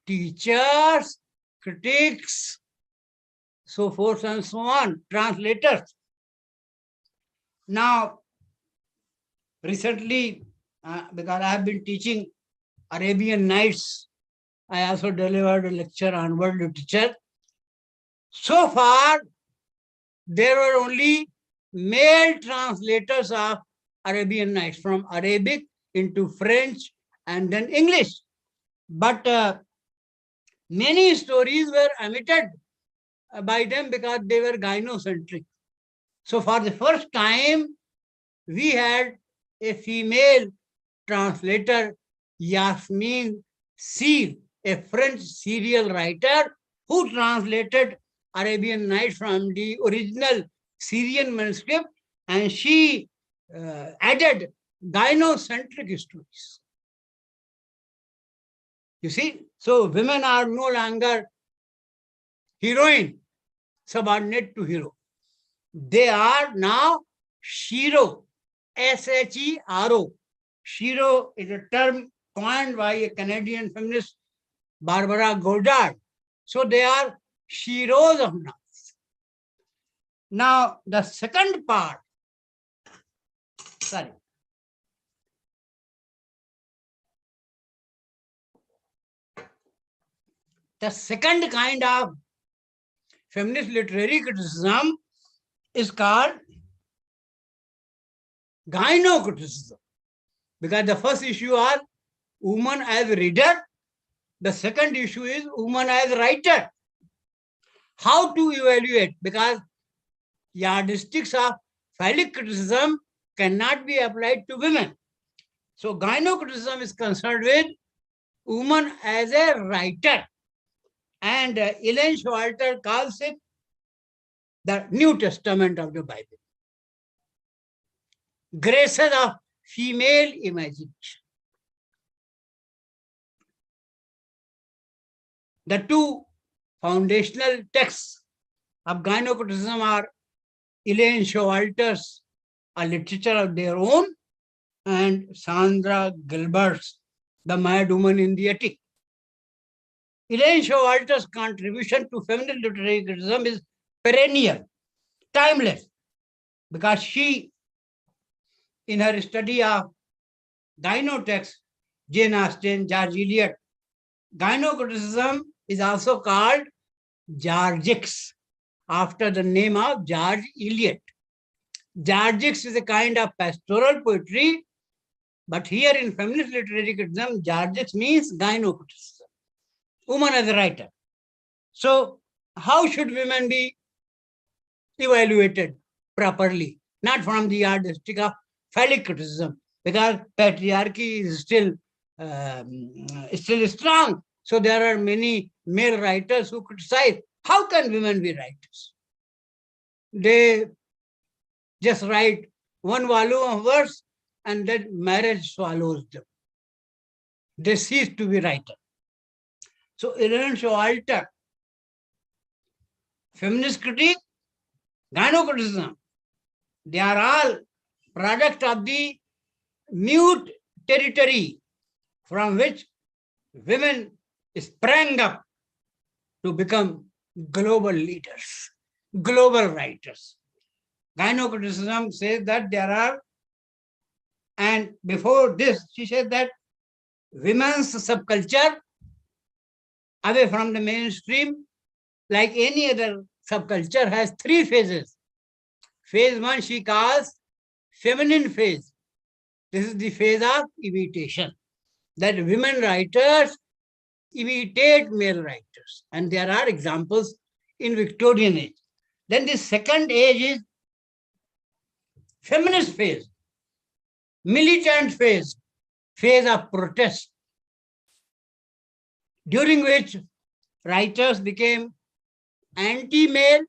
teachers, critics, so forth and so on, translators. Now, recently, because I have been teaching Arabian Nights, I also delivered a lecture on world literature. So far, there were only male translators of Arabian Nights from Arabic into French and then English. But many stories were omitted by them because they were gynocentric. So for the first time, we had a female translator, Yasmin Seal, a French serial writer who translated Arabian Nights from the original Syrian manuscript, and she added gynocentric stories. You see, so women are no longer heroine, subordinate to hero. They are now Shero, Shero. Shero is a term coined by a Canadian feminist, Barbara Goddard. So they are Sheros of now. Now, the second part, the second kind of feminist literary criticism is called gyno-criticism. Because the first issue was woman as reader, the second issue is woman as writer. How to evaluate? Because yardsticks of phallic criticism cannot be applied to women. So gyno-criticism is concerned with woman as a writer. And Ellen Showalter calls it the New Testament of the Bible. Graces of female imagination. The two foundational texts of gyno-criticism are Elaine Showalter's A Literature of Their Own and Sandra Gilbert's The Mad Woman in the Attic. Elaine Showalter's contribution to feminist literary criticism is perennial, timeless, because she, in her study of gyno texts, Jane Austen, George Eliot, gyno-criticism is also called Georgics, after the name of George Eliot. Georgics is a kind of pastoral poetry, but here in feminist literary criticism, Georgics means gyno-criticism, woman as a writer. So how should women be evaluated properly? Not from the yardstick of phallic criticism, because patriarchy is still strong. So there are many male writers who criticize. How can women be writers? They just write one volume of verse and then marriage swallows them. They cease to be writers. So Ellen Showalter, feminist critique, gyno-criticism, they are all product of the mute territory from which women sprang up to become global leaders, global writers. Gyno-criticism says that there are, and before this, she said that women's subculture, away from the mainstream, like any other subculture, has three phases. Phase one she calls feminine phase. This is the phase of imitation, that women writers imitate male writers. And there are examples in Victorian age. Then the second age is feminist phase, militant phase, phase of protest, during which writers became anti-male,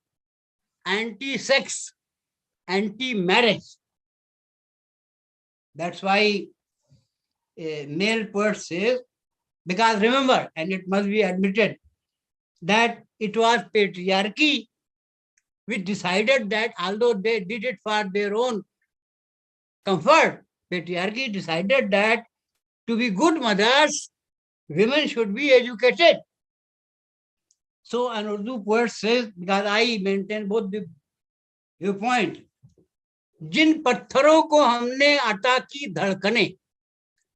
anti-sex, anti-marriage. That's why a male poet says, because remember, and it must be admitted, that it was patriarchy which decided that although they did it for their own comfort, patriarchy decided that to be good mothers, women should be educated. So an Urdu poet says, because I maintain both the viewpoint, जिन पत्थरों को हमने अता की धड़कने,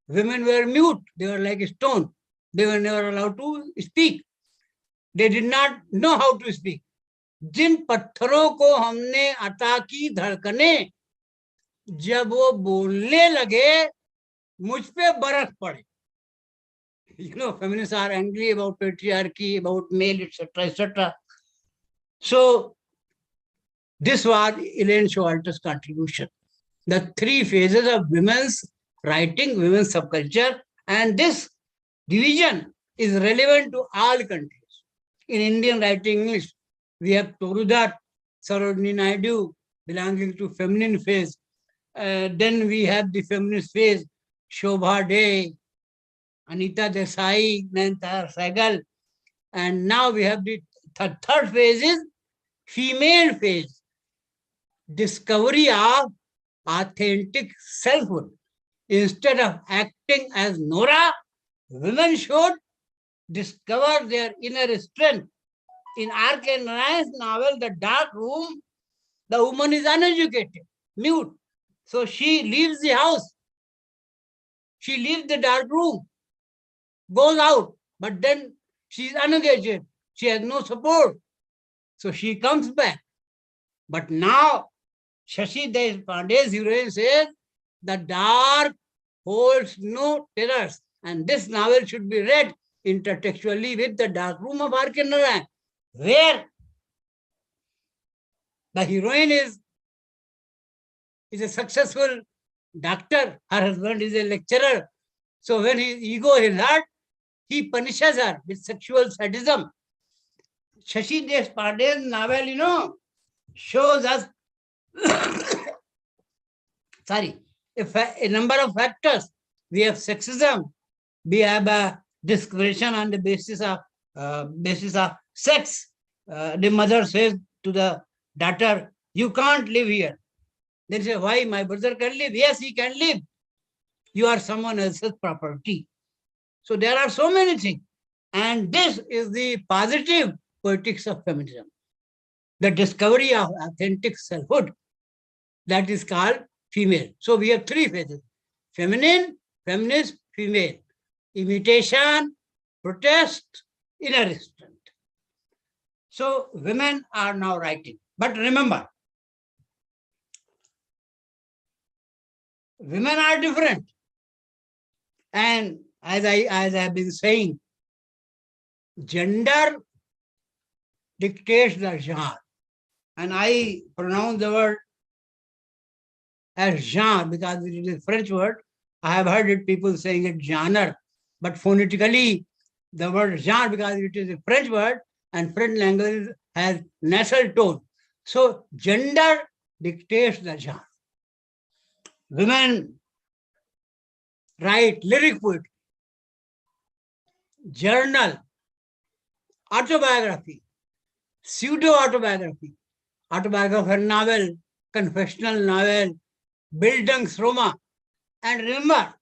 women were mute, they were like a stone, they were never allowed to speak, they did not know how to speak. जिन पत्थरों को हमने अता की धड़कने, जब वो बोलने लगे मुझ पे बरस पड़े. You know, feminists are angry about patriarchy, about male, etc., etc. So this was Elaine Showalter's contribution. The three phases of women's writing, women's subculture, and this division is relevant to all countries. In Indian writing English, we have Torudat, Sarojini Naidu, belonging to feminine phase. Then we have the feminist phase, Shobha Dey, Anita Desai, Nayantar Sehgal. And now we have the third phase is female phase, discovery of authentic selfhood. Instead of acting as Nora, women should discover their inner strength. In R.K. Narayan's novel, The Dark Room, the woman is uneducated, mute. So she leaves the house. She leaves the dark room, goes out, but then she is uneducated. She has no support. So she comes back. But now, Shashi Deshpande's heroine says, the dark holds no terrors. And this novel should be read intertextually with The Dark Room of R.K. Narayan, where the heroine is a successful doctor. Her husband is a lecturer. So when his ego is hurt, he punishes her with sexual sadism. Shashi Deshpande's novel, shows us a number of factors. We have sexism. We have discrimination on the basis of sex. The mother says to the daughter, "You can't live here." They say, "Why? My brother can live." "Yes, he can live. You are someone else's property." So there are so many things. And this is the positive poetics of feminism. The discovery of authentic selfhood. That is called female. So we have three phases: feminine, feminist, female. Imitation, protest, inner strength. So women are now writing. But remember, women are different. And as I have been saying, gender dictates the genre. And I pronounce the word as genre because it is a French word. I have heard it people saying it genre, but phonetically the word genre, because it is a French word and French language has nasal tone. So gender dictates the genre. Women write lyric poetry, journal, autobiography, pseudo-autobiography, autobiographical novel, confessional novel, Bildungsroman. And remember,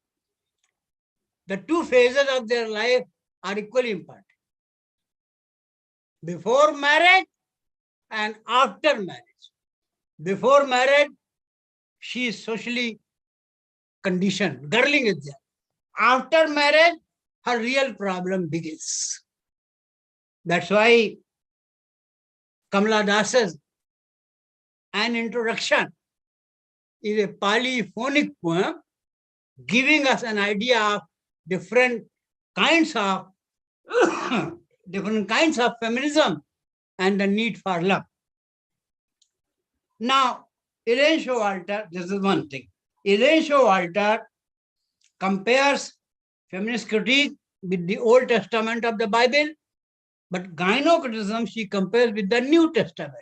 the two phases of their life are equally important. Before marriage and after marriage. Before marriage, she is socially conditioned, girling is there. After marriage, her real problem begins. That's why Kamala Das's An Introduction is a polyphonic poem giving us an idea of different kinds of feminism and the need for love. Now, Elaine Showalter, this is one thing. Elaine Showalter compares feminist critique with the Old Testament of the Bible, but gynocriticism she compares with the New Testament.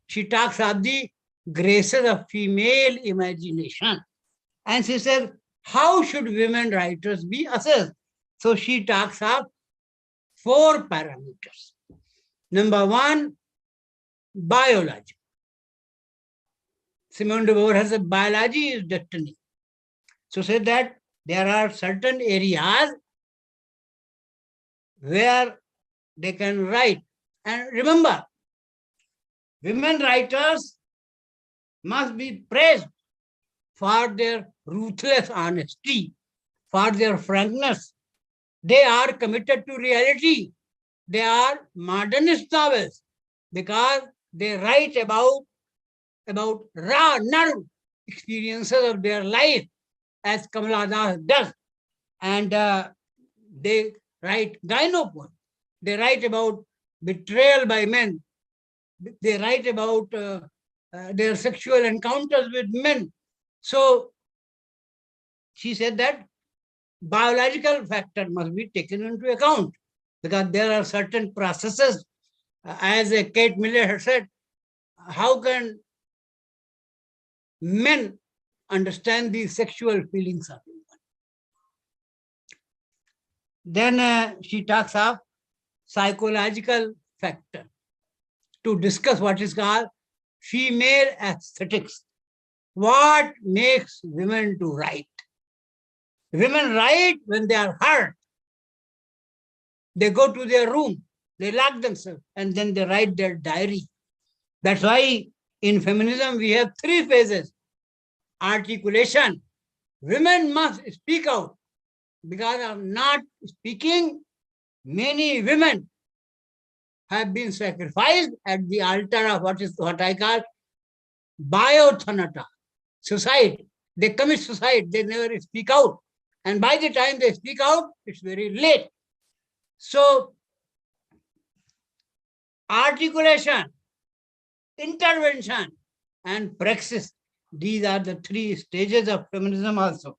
She talks of the graces of female imagination. And she says, how should women writers be assessed? So she talks of 4 parameters. Number 1, biology. Simone de Beauvoir has said biology is destiny. So say that there are certain areas where they can write. And remember, women writers must be praised for their ruthless honesty, for their frankness. They are committed to reality. They are modernist novels because they write about raw nerve experiences of their life, as Kamala Das does. And they write gynophone. They write about betrayal by men. They write about their sexual encounters with men. So she said that biological factor must be taken into account because there are certain processes, as Kate Miller had said, how can men understand the sexual feelings of women? Then she talks of psychological factor to discuss what is called female aesthetics. What makes women to write? Women write when they are hurt. They go to their room, they lock themselves, and then they write their diary. That's why in feminism we have 3 phases. Articulation. Women must speak out. Because of not speaking, many women have been sacrificed at the altar of what I call biothanata, suicide. They commit suicide, they never speak out. And by the time they speak out, it's very late. So, articulation, intervention, and praxis, these are the 3 stages of feminism also.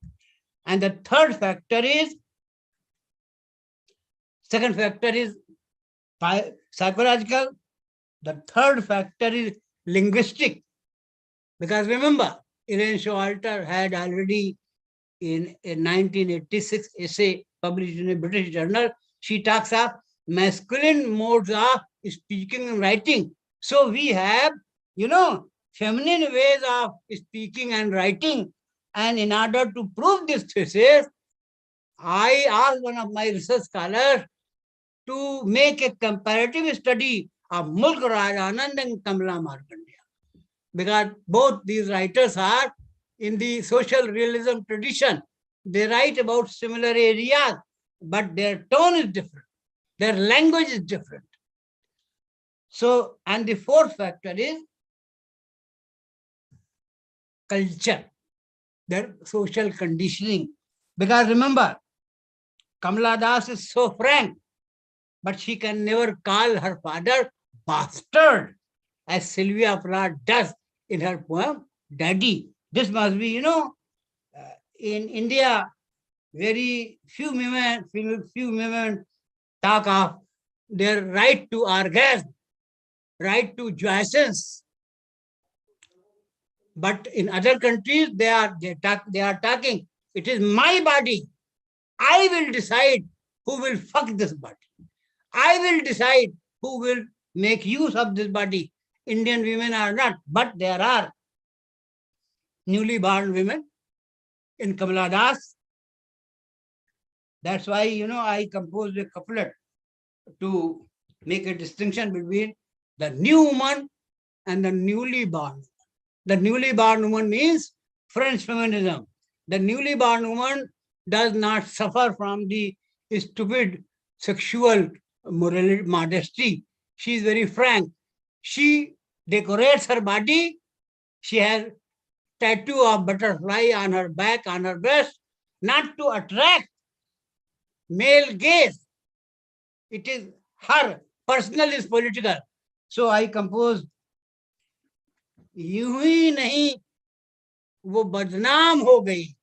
And the third factor is, second factor is psychological. The third factor is linguistic. Because remember, Elaine Showalter had already in a 1986 essay published in a British journal, she talks of masculine modes of speaking and writing. So we have, feminine ways of speaking and writing. And in order to prove this thesis, I asked one of my research scholars to make a comparative study of Mulk Raj Anand and Kamala Markandeya. Because both these writers are in the social realism tradition. They write about similar areas, but their tone is different. Their language is different. So, and the fourth factor is culture, their social conditioning. Because remember, Kamala Das is so frank, but she can never call her father bastard, as Sylvia Plath does in her poem, Daddy. This must be, in India, very few women talk of their right to orgasm, right to joyance. But in other countries, they are talking, it is my body. I will decide who will fuck this body. I will decide who will make use of this body. Indian women are not, but there are newly born women in Kamala Das. That's why, I composed a couplet to make a distinction between the new woman and the newly born. The newly born woman means French feminism. The newly born woman does not suffer from the stupid sexual modesty. She is very frank. She decorates her body. She has tattoo of butterfly on her back, on her breast, not to attract male gaze. It is her personal is political. So I composed, यूं ही नहीं वो बदनाम हो गई,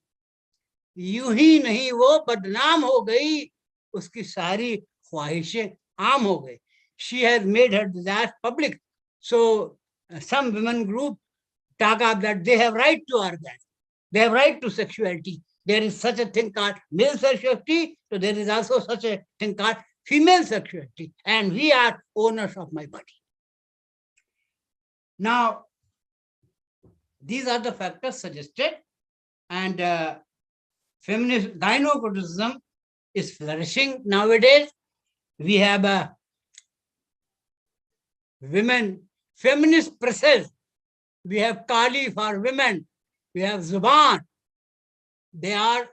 यूं ही नहीं वो बदनाम हो गई, उसकी सारी ख्वाहिशें आम हो गई. She has made her desires public. So some women group talk of that they have right to orgasm, they have right to sexuality. There is such a thing called male sexuality, so there is also such a thing called female sexuality, and we are owners of my body. Now, these are the factors suggested, and feminist gynocriticism is flourishing nowadays. We have women, feminist presses. We have Kali for women. We have Zuban. They are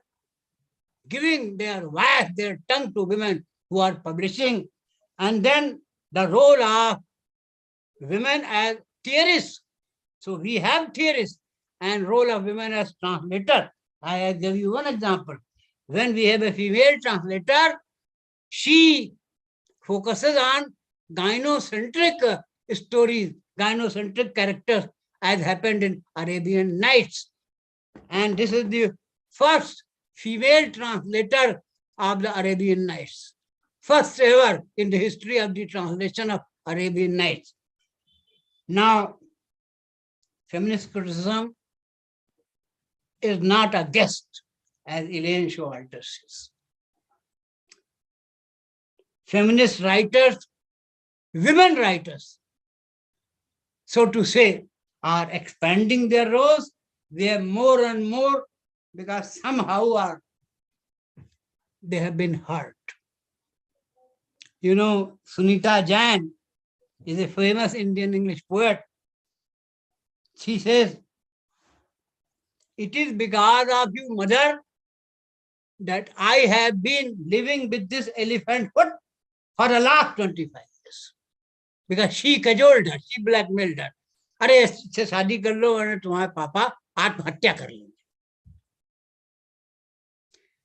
giving their voice, their tongue to women who are publishing. And then the role of women as theorists. So we have theorists and role of women as translator. I give you one example. When we have a female translator, she focuses on gynocentric stories, gynocentric characters, as happened in Arabian Nights. And this is the first female translator of the Arabian Nights. First ever in the history of the translation of Arabian Nights. Now, feminist criticism is not a guest, as Elaine Showalter says. Feminist writers, women writers, so to say, are expanding their roles. They are more and more because somehow they have been hurt. You know, Sunita Jain is a famous Indian English poet. She says, "It is because of you, mother, that I have been living with this elephant foot for the last 25 years. Because she cajoled her, she blackmailed her. अरे इससे शादी कर लो और तुम्हारे पापा आत्महत्या कर लेंगे."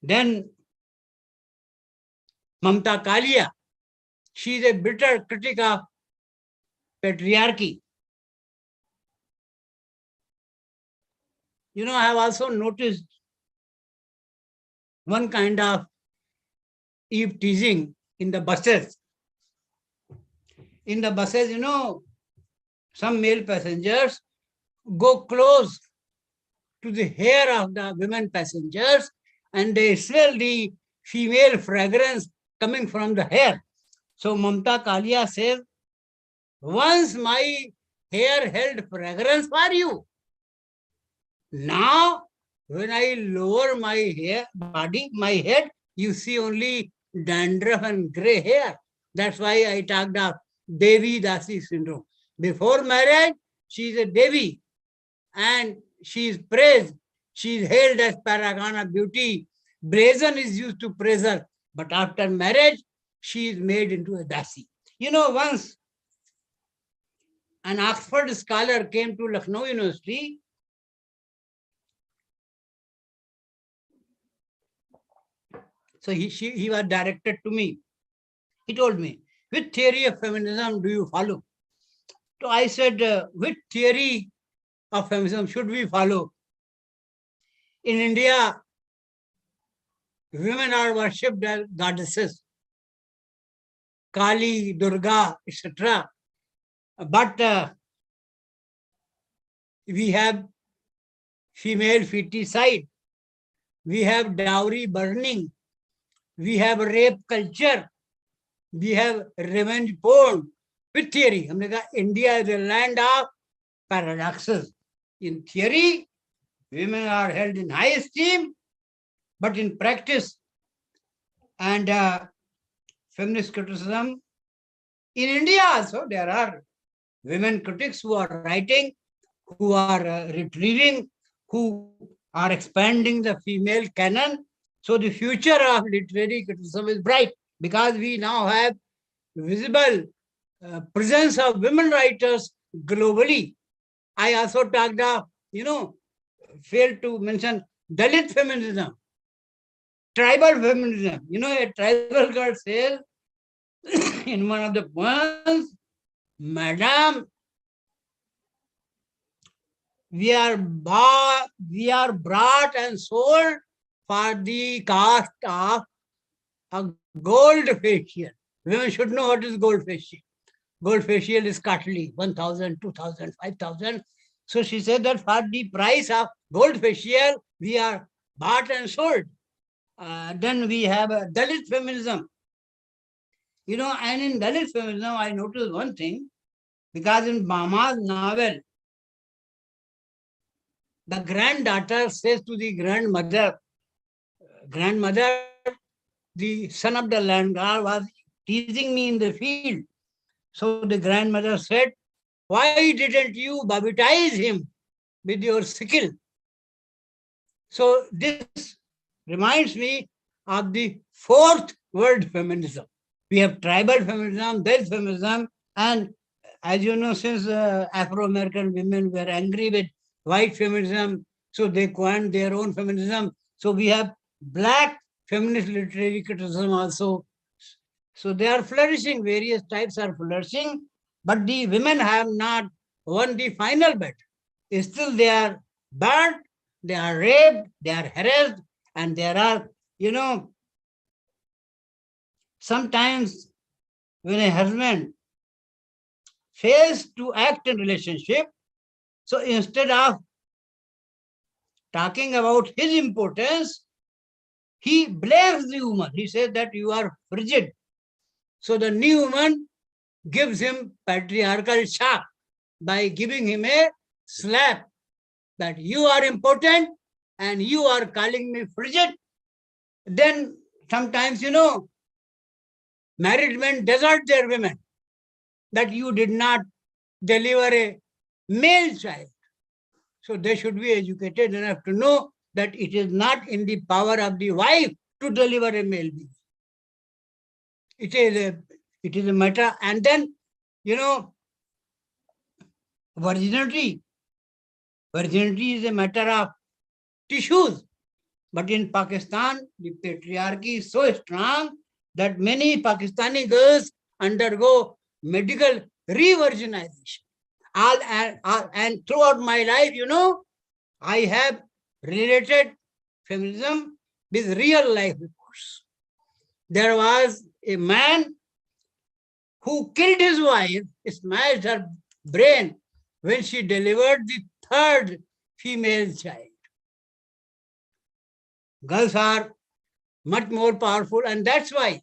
Then Mamta Kalia, she is a bitter critic of patriarchy. You know, I have also noticed one kind of eve teasing in the buses. In the buses, you know, some male passengers go close to the hair of the women passengers and they smell the female fragrance coming from the hair. So Mamta Kalia says, once my hair held fragrance for you. Now, when I lower my hair, my head, you see only dandruff and gray hair. That's why I talked of Devi Dasi syndrome. Before marriage, she is a Devi and she is praised. She is hailed as paragon of beauty. Brazen is used to praise her. But after marriage, she is made into a Dasi. You know, once an Oxford scholar came to Lucknow University. So he was directed to me. He told me, which theory of feminism do you follow? So I said, which theory of feminism should we follow? In India, women are worshipped as goddesses, Kali, Durga, etc. But we have female feticide, we have dowry burning, we have rape culture, we have revenge porn. With theory, हमने कहा India is a land of paradoxes. In theory, women are held in high esteem, but in practice and feminist criticism, in India also there are women critics who are writing, who are retrieving, who are expanding the female canon. So the future of literary criticism is bright because we now have visible presence of women writers globally. I also talked of, failed to mention Dalit feminism, tribal feminism. You know, a tribal girl says in one of the poems, Madam, we are bought and sold for the cost of a gold facial. Women should know what is gold facial. Gold facial is costly, 1,000, 2,000, 5,000. So she said that for the price of gold facial, we are bought and sold. Then we have Dalit feminism. You know, and in Dalit feminism, I noticed one thing, because in Mama's novel, the granddaughter says to the grandmother, the son of the landlord was teasing me in the field. So the grandmother said, why didn't you baptize him with your sickle? So this reminds me of the fourth word feminism. We have tribal feminism, Dalit feminism, and as you know, since Afro-American women were angry with white feminism, so they coined their own feminism. So we have black feminist literary criticism also. So they are flourishing, various types are flourishing, but the women have not won the final battle. Still they are burned, they are raped, they are harassed, and there are, sometimes when a husband fails to act in relationship, so instead of talking about his importance, he blames the woman. He says that you are frigid. So the new woman gives him patriarchal shock by giving him a slap that you are important and you are calling me frigid. Then sometimes, married men desert their women that you did not deliver a male child. So they should be educated enough to know that it is not in the power of the wife to deliver a male baby. It is a matter. And then, virginity is a matter of tissues. But in Pakistan, the patriarchy is so strong that many Pakistani girls undergo medical re-virginization. And throughout my life, I have related feminism with real life reports. There was a man who killed his wife, smashed her brain when she delivered the third female child. Girls are much more powerful, and that's why,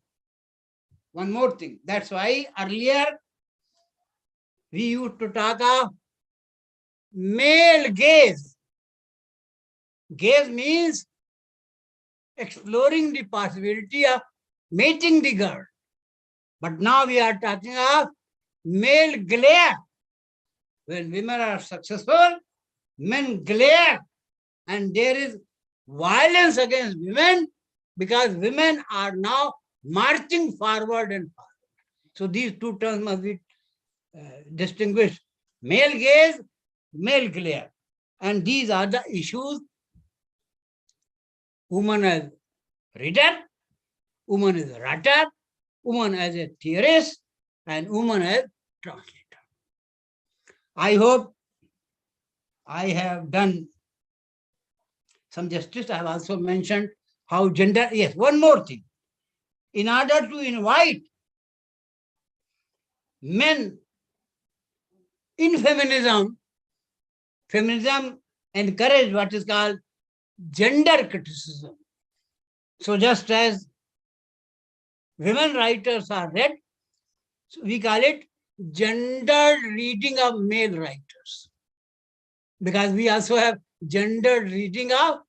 one more thing, that's why earlier we used to talk of male gaze. Gaze means exploring the possibility of mating the girl. But now we are talking of male glare. When women are successful, men glare, and there is violence against women because women are now marching forward and forward. So these two terms must be distinguished. Male gaze, male glare. And these are the issues. Woman as reader, woman as a writer, woman as a theorist, and woman as translator. I hope I have done some justice. I have also mentioned how gender, yes, one more thing. In order to invite men in feminism encourage what is called gender criticism. So just as women writers are read, so we call it gendered reading of male writers. Because we also have gendered reading of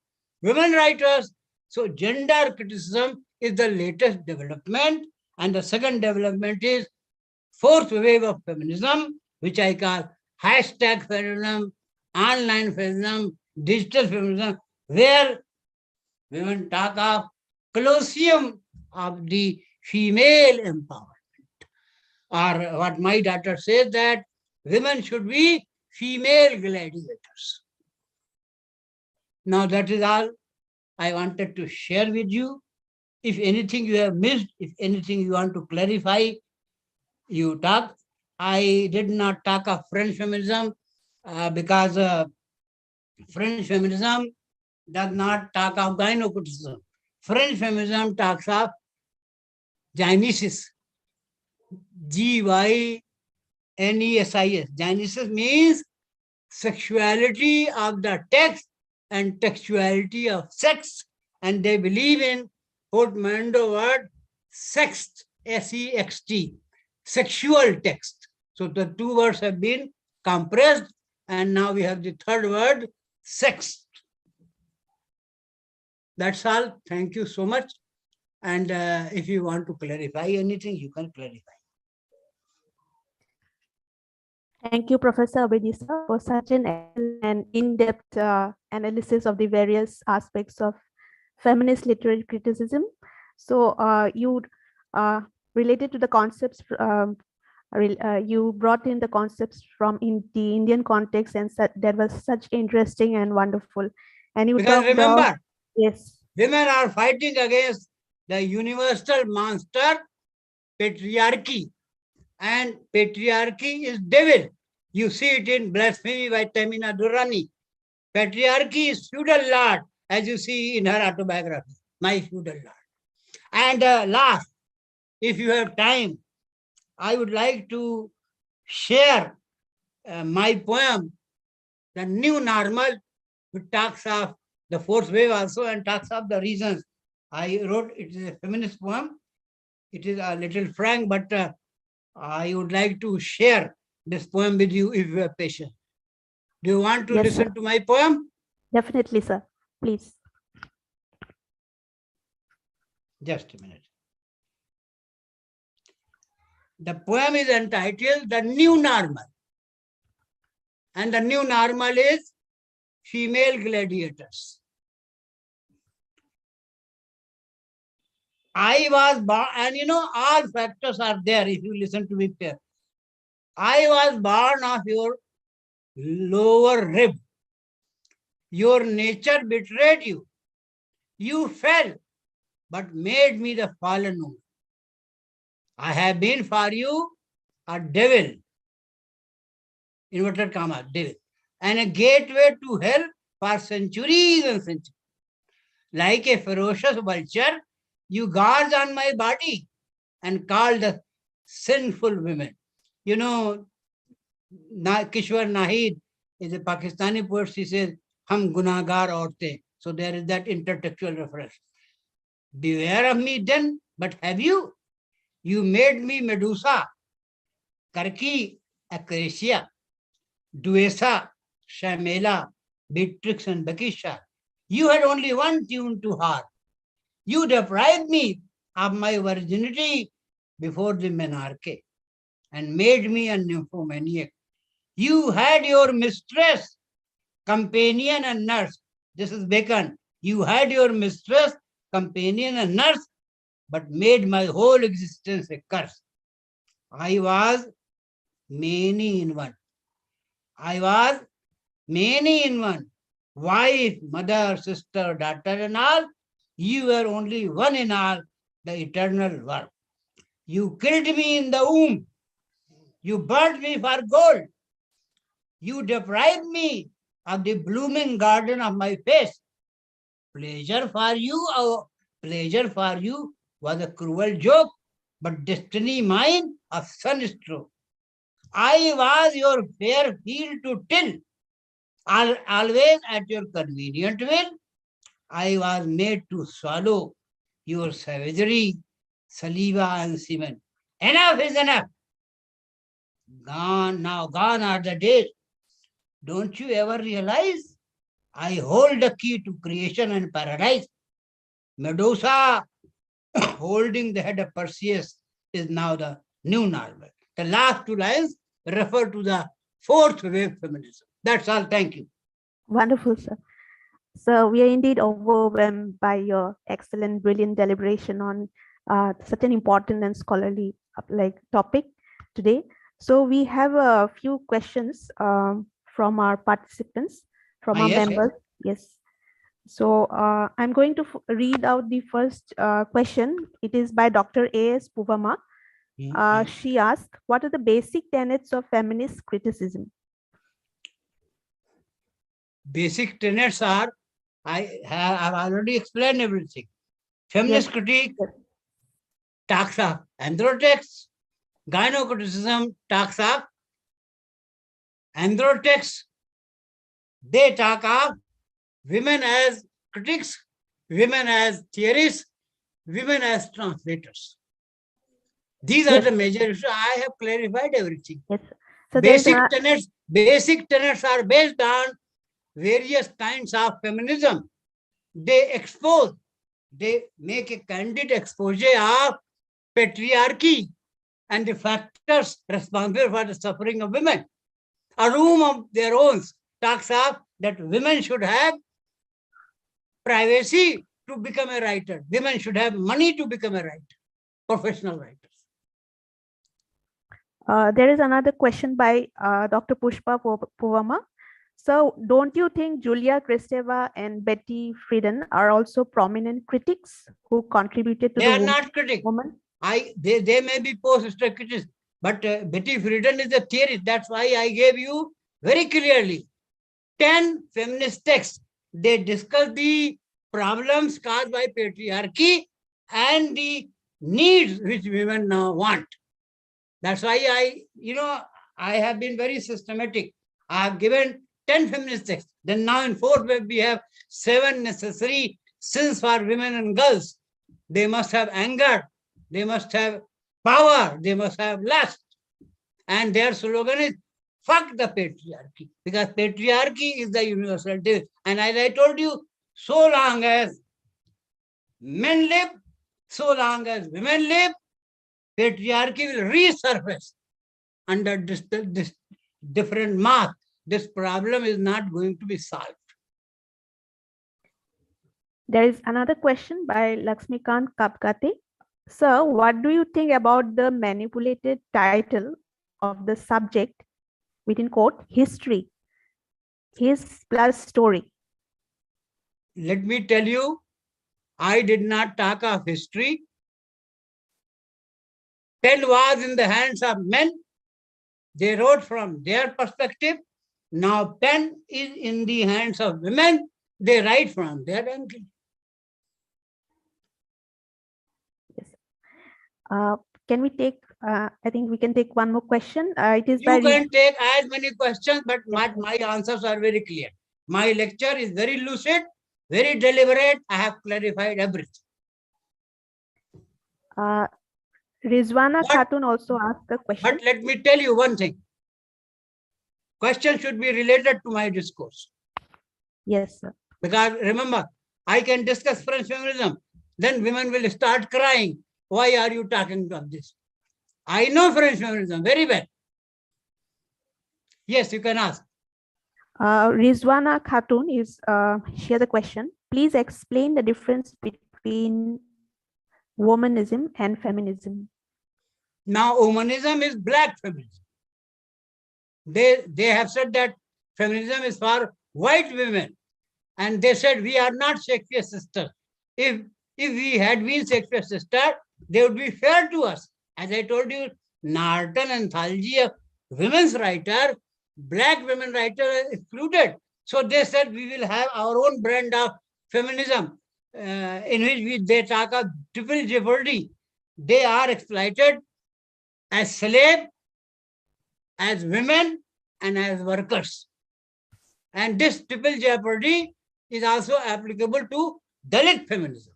women writers. So gender criticism is the latest development. And the second development is fourth wave of feminism, which I call hashtag feminism, online feminism, digital feminism, where women talk of colosseum of the female empowerment. Or what my daughter says, that women should be female gladiators. Now that is all I wanted to share with you. If anything you have missed, if anything you want to clarify, you talk. I did not talk of French feminism because French feminism does not talk of gynocratism. French feminism talks of gynesis, Gynesis. Gynesis means sexuality of the text and textuality of sex. And they believe in portmanteau word sext, S-E-X-T, sexual text. So the two words have been compressed, and now we have the third word, sex. That's all. Thank you so much. And if you want to clarify anything, you can clarify. Thank you, Professor Abedi sir, for such an in-depth analysis of the various aspects of feminist literary criticism. So you related to the concepts You brought in the concepts from in the Indian context, and that was such interesting and wonderful. And you Because talked about, remember, yes, women are fighting against the universal monster, patriarchy. And patriarchy is devil. You see it in Blasphemy by Tamina Durrani. Patriarchy is feudal lord, as you see in her autobiography, My Feudal Lord. And last, if you have time, I would like to share my poem, The New Normal, which talks of the fourth wave also and talks of the reasons. I wrote, it is a feminist poem. It is a little frank, but I would like to share this poem with you if you have patience. Do you want to yes, listen sir. to my poem? Definitely, sir. Please. Just a minute. The poem is entitled The New Normal. And the new normal is female gladiators. I was born, and all factors are there if you listen to me here. I was born of your lower rib. Your nature betrayed you. You fell, but made me the fallen one. I have been for you a devil, inverted comma, devil, and a gateway to hell for centuries and centuries. Like a ferocious vulture, you guard on my body and call the sinful women. Kishwar Nahid is a Pakistani poet. She says, Hum gunagar aurte. So there is that intertextual reference. Beware of me then, but have you? You made me Medusa, Karki, Acacia, Duesa, Shamela, Beatrix, and Bakisha. You had only one tune to harp. You deprived me of my virginity before the menarche and made me a nymphomaniac. You had your mistress, companion, and nurse. This is Bacon. You had your mistress, companion, and nurse, but made my whole existence a curse. I was many in one. I was many in one. Wife, mother, sister, daughter, and all. You were only one in all, the eternal one. You killed me in the womb. You burnt me for gold. You deprived me of the blooming garden of my face. Pleasure for you was a cruel joke, but destiny mine a sunstroke. I was your fair field to till, always at your convenient will. I was made to swallow your savagery, saliva and semen. Enough is enough. Gone are the days. Don't you ever realize I hold the key to creation and paradise? Medusa, holding the head of Perseus, is now the new normal. The last two lines refer to the fourth wave feminism. That's all. Thank you. Wonderful, sir. So we are indeed overwhelmed by your excellent, brilliant deliberation on such an important and scholarly topic today. So we have a few questions from our participants, from our Yes, members. Yes. So I'm going to read out the first question. It is by Dr. A.S. Puvama. She asked, what are the basic tenets of feminist criticism? Basic tenets are, I've already explained everything. Feminist critique talks of androtex. Gynocriticism talks of androtex. They talk of women as critics, women as theorists, women as translators. These are the major issues. I have clarified everything. Yes. So basic tenets are based on various kinds of feminism. They make a candid expose of patriarchy and the factors responsible for the suffering of women. A room of their own talks of that women should have privacy to become a writer. Women should have money to become a writer, professional writers. There is another question by Dr. Pushpa Puvama. So, don't you think Julia Kristeva and Betty Friedan are also prominent critics who contributed to They the are not critics. woman? They may be post-critics, but Betty Friedan is a theorist. That's why I gave you very clearly 10 feminist texts. They discuss the problems caused by patriarchy and the needs which women now want. That's why I have been very systematic. I have given 10 feminist texts. Then now in fourth web, we have 7 necessary sins for women and girls. They must have anger. They must have power. They must have lust. And their slogan is, fuck the patriarchy. Because patriarchy is the universal truth. And as I told you, so long as men live, so long as women live, patriarchy will resurface under this different mask. This problem is not going to be solved. There is another question by Lakshmikant Kapkate. Sir, what do you think about the manipulated title of the subject, within quote, history, his plus story? Let me tell you, I did not talk of history. Pen was in the hands of men. They wrote from their perspective. Now pen is in the hands of women. They write from their angle. Yes. Can we take, I think we can take one more question. It is by You can take as many questions, but my answers are very clear. My lecture is very lucid, very deliberate. I have clarified everything. Rizwana Khatun also asked a question. But let me tell you one thing. Question should be related to my discourse. Yes, sir. Because remember, I can discuss French feminism. Then women will start crying. Why are you talking about this? I know French feminism very well. Yes, you can ask. Rizwana Khatun she has a question. Please explain the difference between womanism and feminism. Now, womanism is black feminism. They have said that feminism is for white women. And they said, we are not Shakespeare's sisters. If we had been Shakespeare's sister, they would be fair to us. As I told you, Norton anthology of women's writer, black women writer excluded. So they said we will have our own brand of feminism in which they talk of triple jeopardy. They are exploited as slaves, as women, and as workers. And this triple jeopardy is also applicable to Dalit feminism.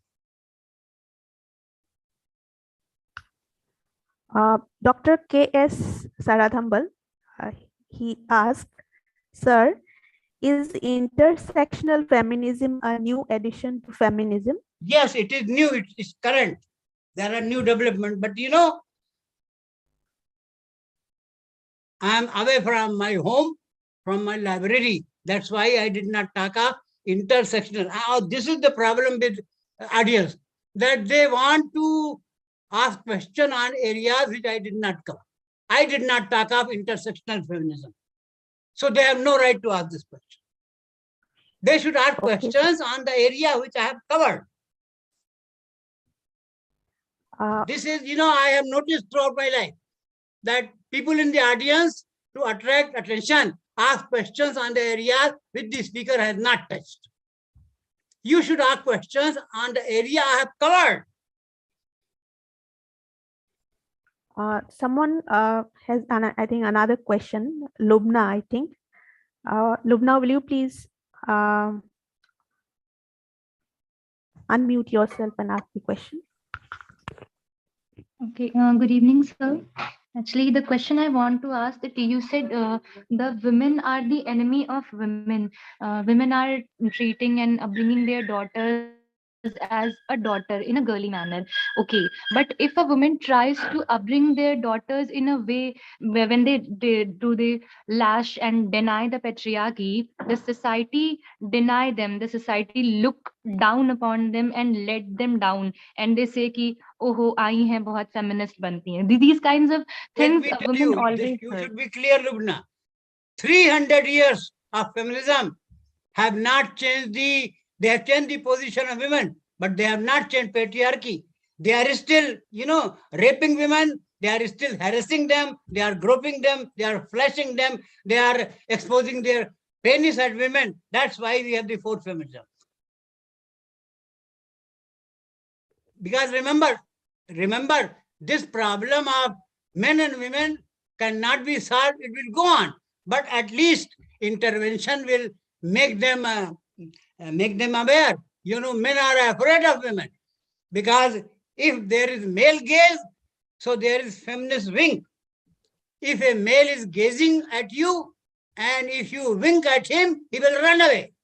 Dr. K.S. Saradhambal, he asked, sir, is intersectional feminism a new addition to feminism? Yes, it is new, it is current. There are new developments, but I am away from my home, from my library. That's why I did not talk of intersectional. This is the problem with audience, that they want to ask questions on areas which I did not cover. I did not talk of intersectional feminism. So they have no right to ask this question. They should ask questions on the area which I have covered. This is, I have noticed throughout my life that people in the audience, to attract attention, ask questions on the areas which the speaker has not touched. You should ask questions on the area I have covered. Someone has, I think, another question. Lubna, I think. Lubna, will you please unmute yourself and ask the question? Okay, good evening, sir. Actually, the question I want to ask that you said the women are the enemy of women. Women are treating and bringing their daughters as a daughter in a girly manner. Okay, but if a woman tries to upbring their daughters in a way where when they lash and deny the patriarchy, the society deny them, the society look down upon them and let them down, and they say ki oho आई हैं बहुत feminist बनती हैं. These kinds of Let things me tell women you, always you heard. should be clear, Lubna. 300 years of feminism have not changed they have changed the position of women, but they have not changed patriarchy. They are still, raping women. They are still harassing them. They are groping them. They are flashing them. They are exposing their penis at women. That's why we have the fourth feminism. Because remember, this problem of men and women cannot be solved. It will go on, but at least intervention will make them aware. Men are afraid of women because if there is male gaze, so there is feminist wing. If a male is gazing at you and if you wink at him, he will run away.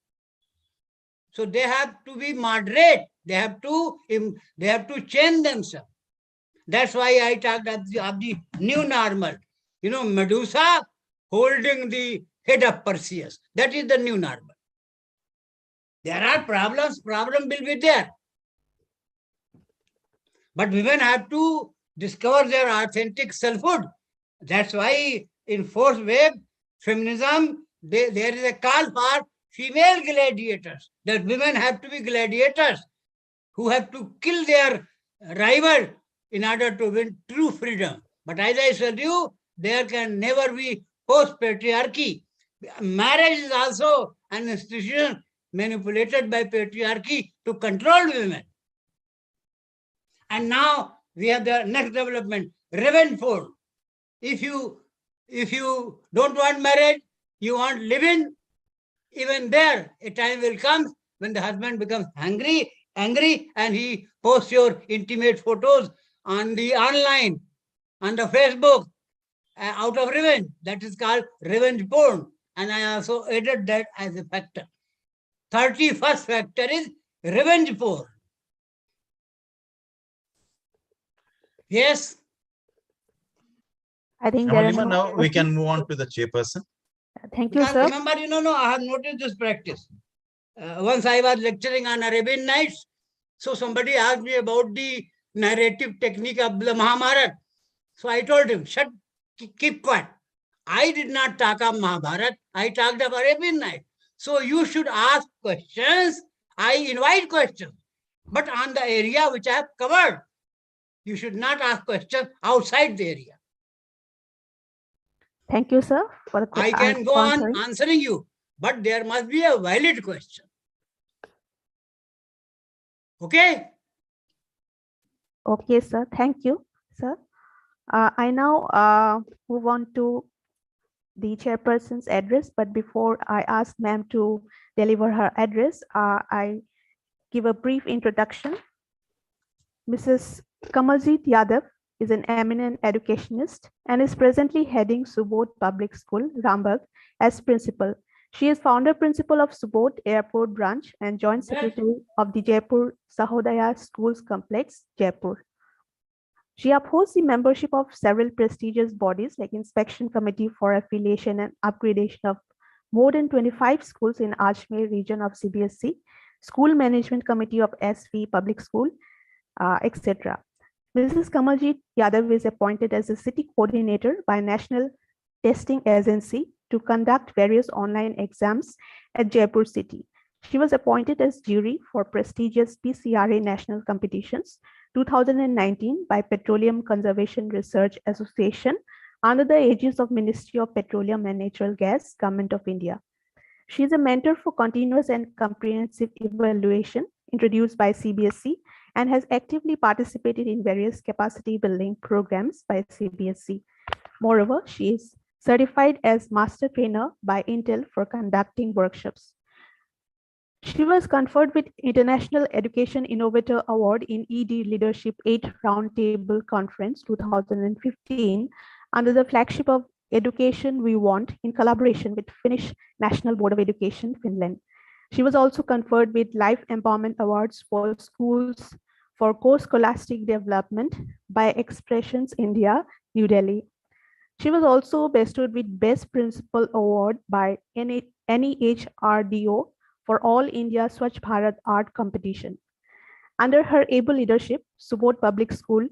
So they have to be moderate. They have to change themselves. That's why I talked of the new normal. Medusa holding the head of Perseus. That is the new normal. There are problems. Problem will be there. But women have to discover their authentic selfhood. That's why in fourth wave feminism, there is a call for female gladiators. That women have to be gladiators who have to kill their rival in order to win true freedom. But as I said you, there can never be post-patriarchy. Marriage is also an institution manipulated by patriarchy to control women. And now we have the next development, revenge porn. If you don't want marriage, you want living, even there a time will come when the husband becomes angry, and he posts your intimate photos on the online, on the Facebook, out of revenge. That is called revenge porn. And I also added that as a factor. 31st factor is revenge porn. Yes. I think there are Amalima, no now we can questions. move on to the chairperson. Thank you, Because sir. remember, I have noticed this practice. Once I was lecturing on Arabian Nights, so somebody asked me about the narrative technique of the Mahabharata. So I told him, keep quiet. I did not talk of Mahabharata. I talked of Arabian Nights. So you should ask questions. I invite questions. But on the area which I have covered, you should not ask questions outside the area. Thank you, sir, for the I can go on answering. answering you, but there must be a valid question. Okay? Okay, sir. Thank you, sir. I now move on to the chairperson's address, but before I ask ma'am to deliver her address, I give a brief introduction. Mrs. Kamaljeet Yadav is an eminent educationist and is presently heading Subodh Public School, Rambagh, as principal. She is founder principal of Subodh Airport Branch and joint secretary of the Jaipur Sahodaya Schools Complex, Jaipur. She upholds the membership of several prestigious bodies like Inspection Committee for Affiliation and Upgradation of more than 25 schools in Ajmer region of CBSE, School Management Committee of SV Public School, etc. Mrs. Kamaljeet Yadav is appointed as a city coordinator by National Testing Agency to conduct various online exams at Jaipur city. She was appointed as jury for prestigious PCRA national competitions 2019 by Petroleum Conservation Research Association under the aegis of Ministry of Petroleum and Natural Gas, Government of India. She is a mentor for continuous and comprehensive evaluation introduced by CBSE and has actively participated in various capacity building programs by CBSE. Moreover, she is certified as master trainer by Intel for conducting workshops. She was conferred with International Education Innovator Award in ED Leadership 8 Roundtable Conference 2015 under the flagship of Education We Want in collaboration with Finnish National Board of Education, Finland. She was also conferred with Life Empowerment Awards for schools for co-scholastic development by Expressions India, New Delhi. She was also bestowed with Best Principal Award by NEHRDO for All India Swachh Bharat Art Competition. Under her able leadership, Subodh Public School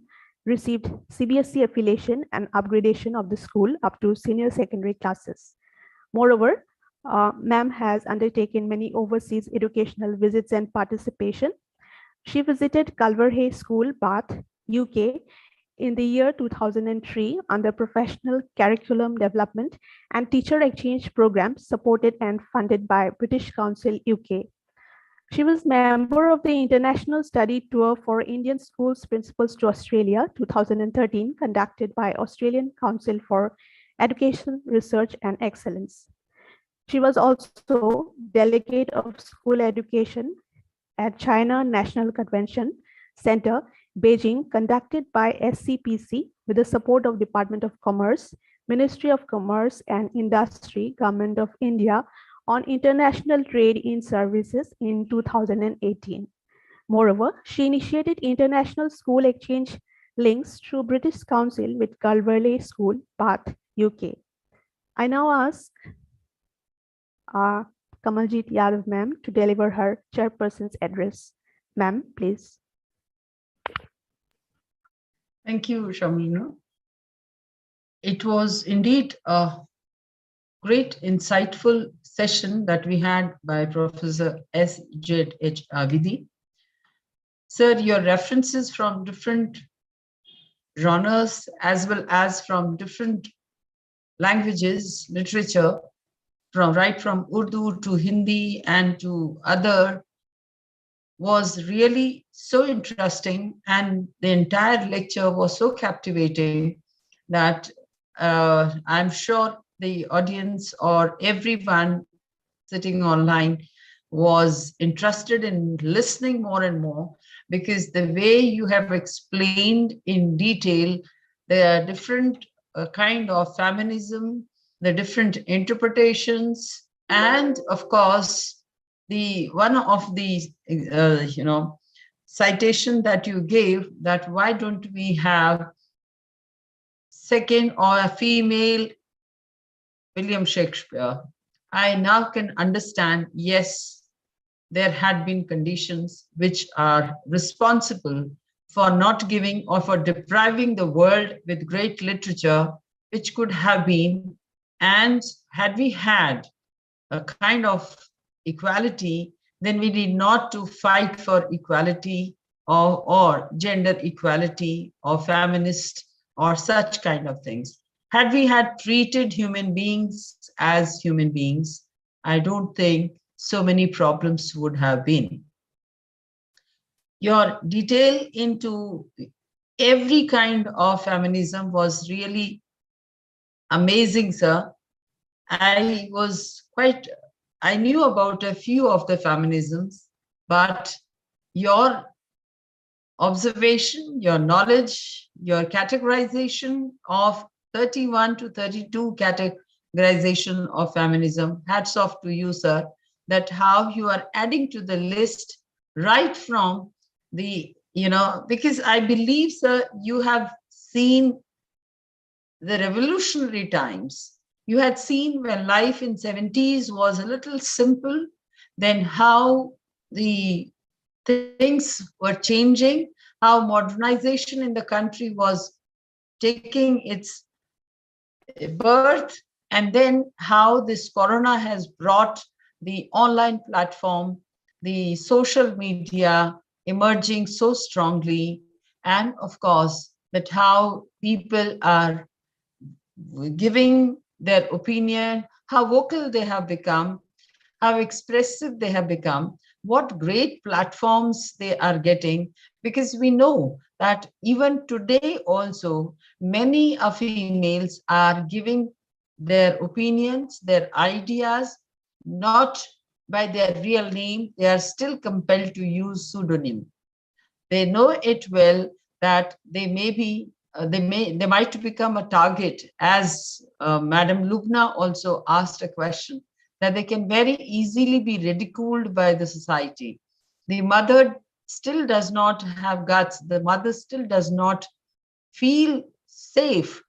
received CBSE affiliation and upgradation of the school up to senior secondary classes. Moreover, ma'am has undertaken many overseas educational visits and participation. She visited Culverhay School, Bath, UK in the year 2003 under Professional Curriculum Development and Teacher Exchange Program supported and funded by British Council, UK. She was member of the International Study Tour for Indian Schools Principals to Australia 2013 conducted by Australian Council for Education, Research and Excellence. She was also delegate of school education at China National Convention Center, Beijing, conducted by SCPC with the support of Department of Commerce, Ministry of Commerce and Industry, Government of India on international trade in services in 2018. Moreover, she initiated international school exchange links through British Council with Culverley School, Bath, UK. I now ask Kamaljeet Yadav ma'am to deliver her chairperson's address. Ma'am, please. Thank you, Shamlina. It was indeed a great, insightful session that we had by Professor S.Z.H. Avidi. Sir, your references from different genres as well as from different languages, literature, right from Urdu to Hindi and to other, was really so interesting, and the entire lecture was so captivating that I'm sure the audience or everyone sitting online was interested in listening more and more, because the way you have explained in detail the different kind of feminism, the different interpretations, and of course the one of the citation that you gave, that why don't we have second or a female William Shakespeare. I now can understand, yes, there had been conditions which are responsible for not giving or for depriving the world with great literature, which could have been, and had we had a kind of equality, then we need not to fight for equality or gender equality or feminist or such kind of things. Had we had treated human beings as human beings, I don't think so many problems would have been. Your detail into every kind of feminism was really amazing, sir. I knew about a few of the feminisms, but your observation, your knowledge, your categorization of 31 to 32 categorization of feminism, hats off to you, sir, that how you are adding to the list right from the, because I believe, sir, you have seen the revolutionary times. You had seen when life in 70s was a little simple, then how the things were changing, how modernization in the country was taking its birth, and then how this corona has brought the online platform, the social media emerging so strongly, and of course that how people are giving their opinion, how vocal they have become, how expressive they have become, what great platforms they are getting, because we know that even today also many females are giving their opinions, their ideas, not by their real name. They are still compelled to use pseudonym. They know it well that they may be they might become a target, as Madam Lubna also asked a question, that they can very easily be ridiculed by the society. The mother still does not have guts. The mother still does not feel safe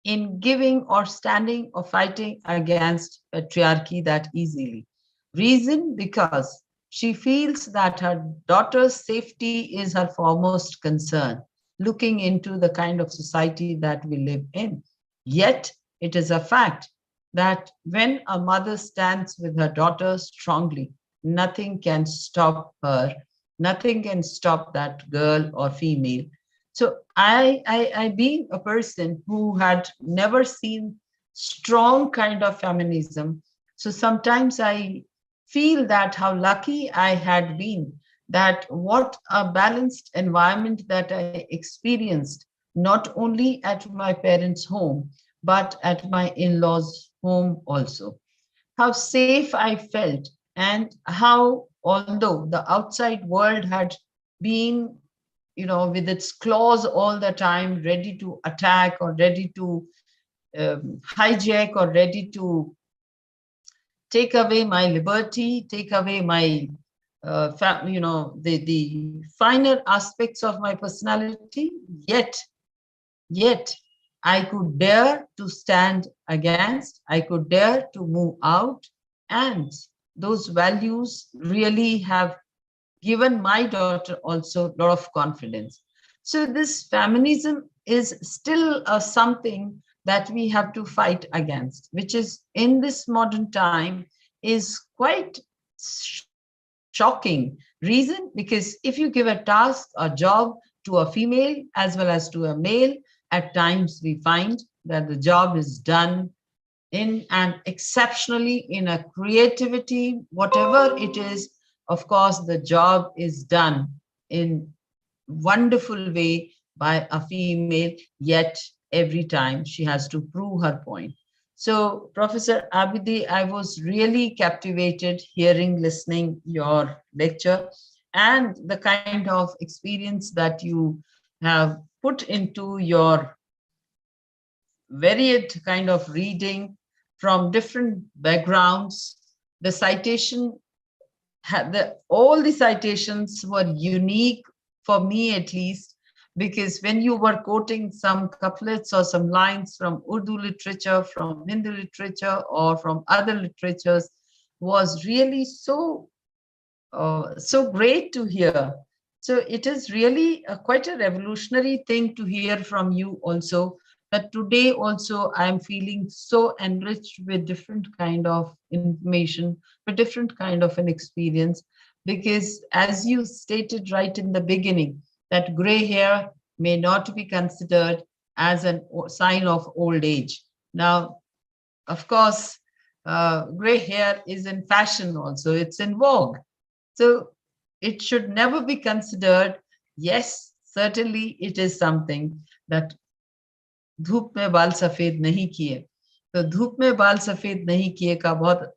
in giving or standing or fighting against patriarchy that easily. Reason, because she feels that her daughter's safety is her foremost concern, looking into the kind of society that we live in. Yet, it is a fact that when a mother stands with her daughter strongly, nothing can stop her, nothing can stop that girl or female. So I being a person who had never seen strong kind of feminism, so sometimes I feel that how lucky I had been, that what a balanced environment that I experienced, not only at my parents' home, but at my in-laws' home also. How safe I felt, and how, although the outside world had been, with its claws all the time, ready to attack or ready to hijack or ready to take away my liberty, take away my, the finer aspects of my personality, yet I could dare to stand against, I could dare to move out, and those values really have given my daughter also a lot of confidence. So this feminism is still something that we have to fight against, which is in this modern time is quite shocking. Reason, because if you give a task, a job to a female as well as to a male, at times we find that the job is done in an exceptionally, in a creativity, whatever it is. Of course, the job is done in wonderful way by a female, yet every time she has to prove her point. So, Professor Abidi, I was really captivated hearing, listening your lecture, and the kind of experience that you have put into your varied kind of reading from different backgrounds. The citation all the citations were unique for me, at least, because when you were quoting some couplets or some lines from Urdu literature, from Hindu literature, or from other literatures, was really so great to hear. So it is really quite a revolutionary thing to hear from you also, that today also I am feeling so enriched with different kind of information, with different kind of an experience, because as you stated right in the beginning, that gray hair may not be considered as a sign of old age. Now, of course, gray hair is in fashion also, it's in vogue. So it should never be considered. Yes, certainly it is something that धूप में बाल सफेद नहीं किए, तो धूप में बाल सफेद नहीं किए का बहुत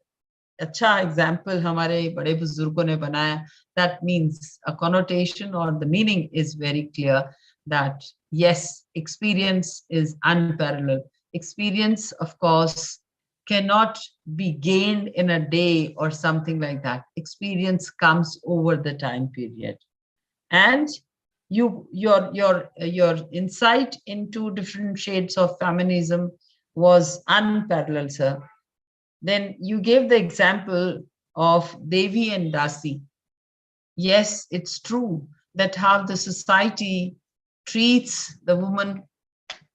अच्छा एग्जाम्पल हमारे बड़े बुजुर्गों ने बनाया. That means a connotation or the meaning is very clear that yes, experience is unparalleled. Experience, of course, cannot be gained in a day or something like that. Experience comes over the time period. And your insight into different shades of feminism was unparalleled, sir. Then you gave the example of Devi and Dasi. Yes, it's true that how the society treats the woman,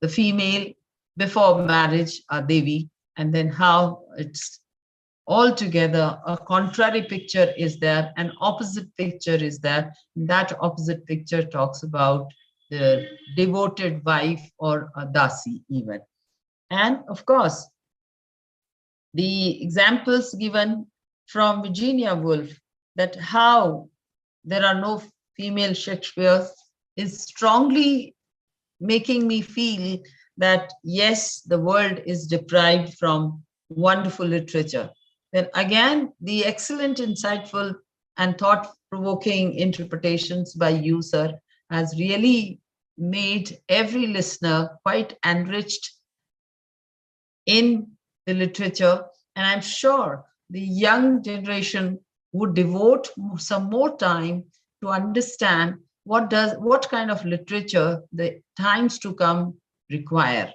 the female, before marriage, a Devi, and then how it's altogether a contrary picture is there, an opposite picture is there. That opposite picture talks about the devoted wife or a Dasi even. And of course, the examples given from Virginia Woolf, that how there are no female Shakespeares, is strongly making me feel that yes, the world is deprived from wonderful literature. Then again, the excellent, insightful, and thought-provoking interpretations by you, sir, has really made every listener quite enriched in the literature. And I'm sure the young generation would devote some more time to understand what kind of literature the times to come require.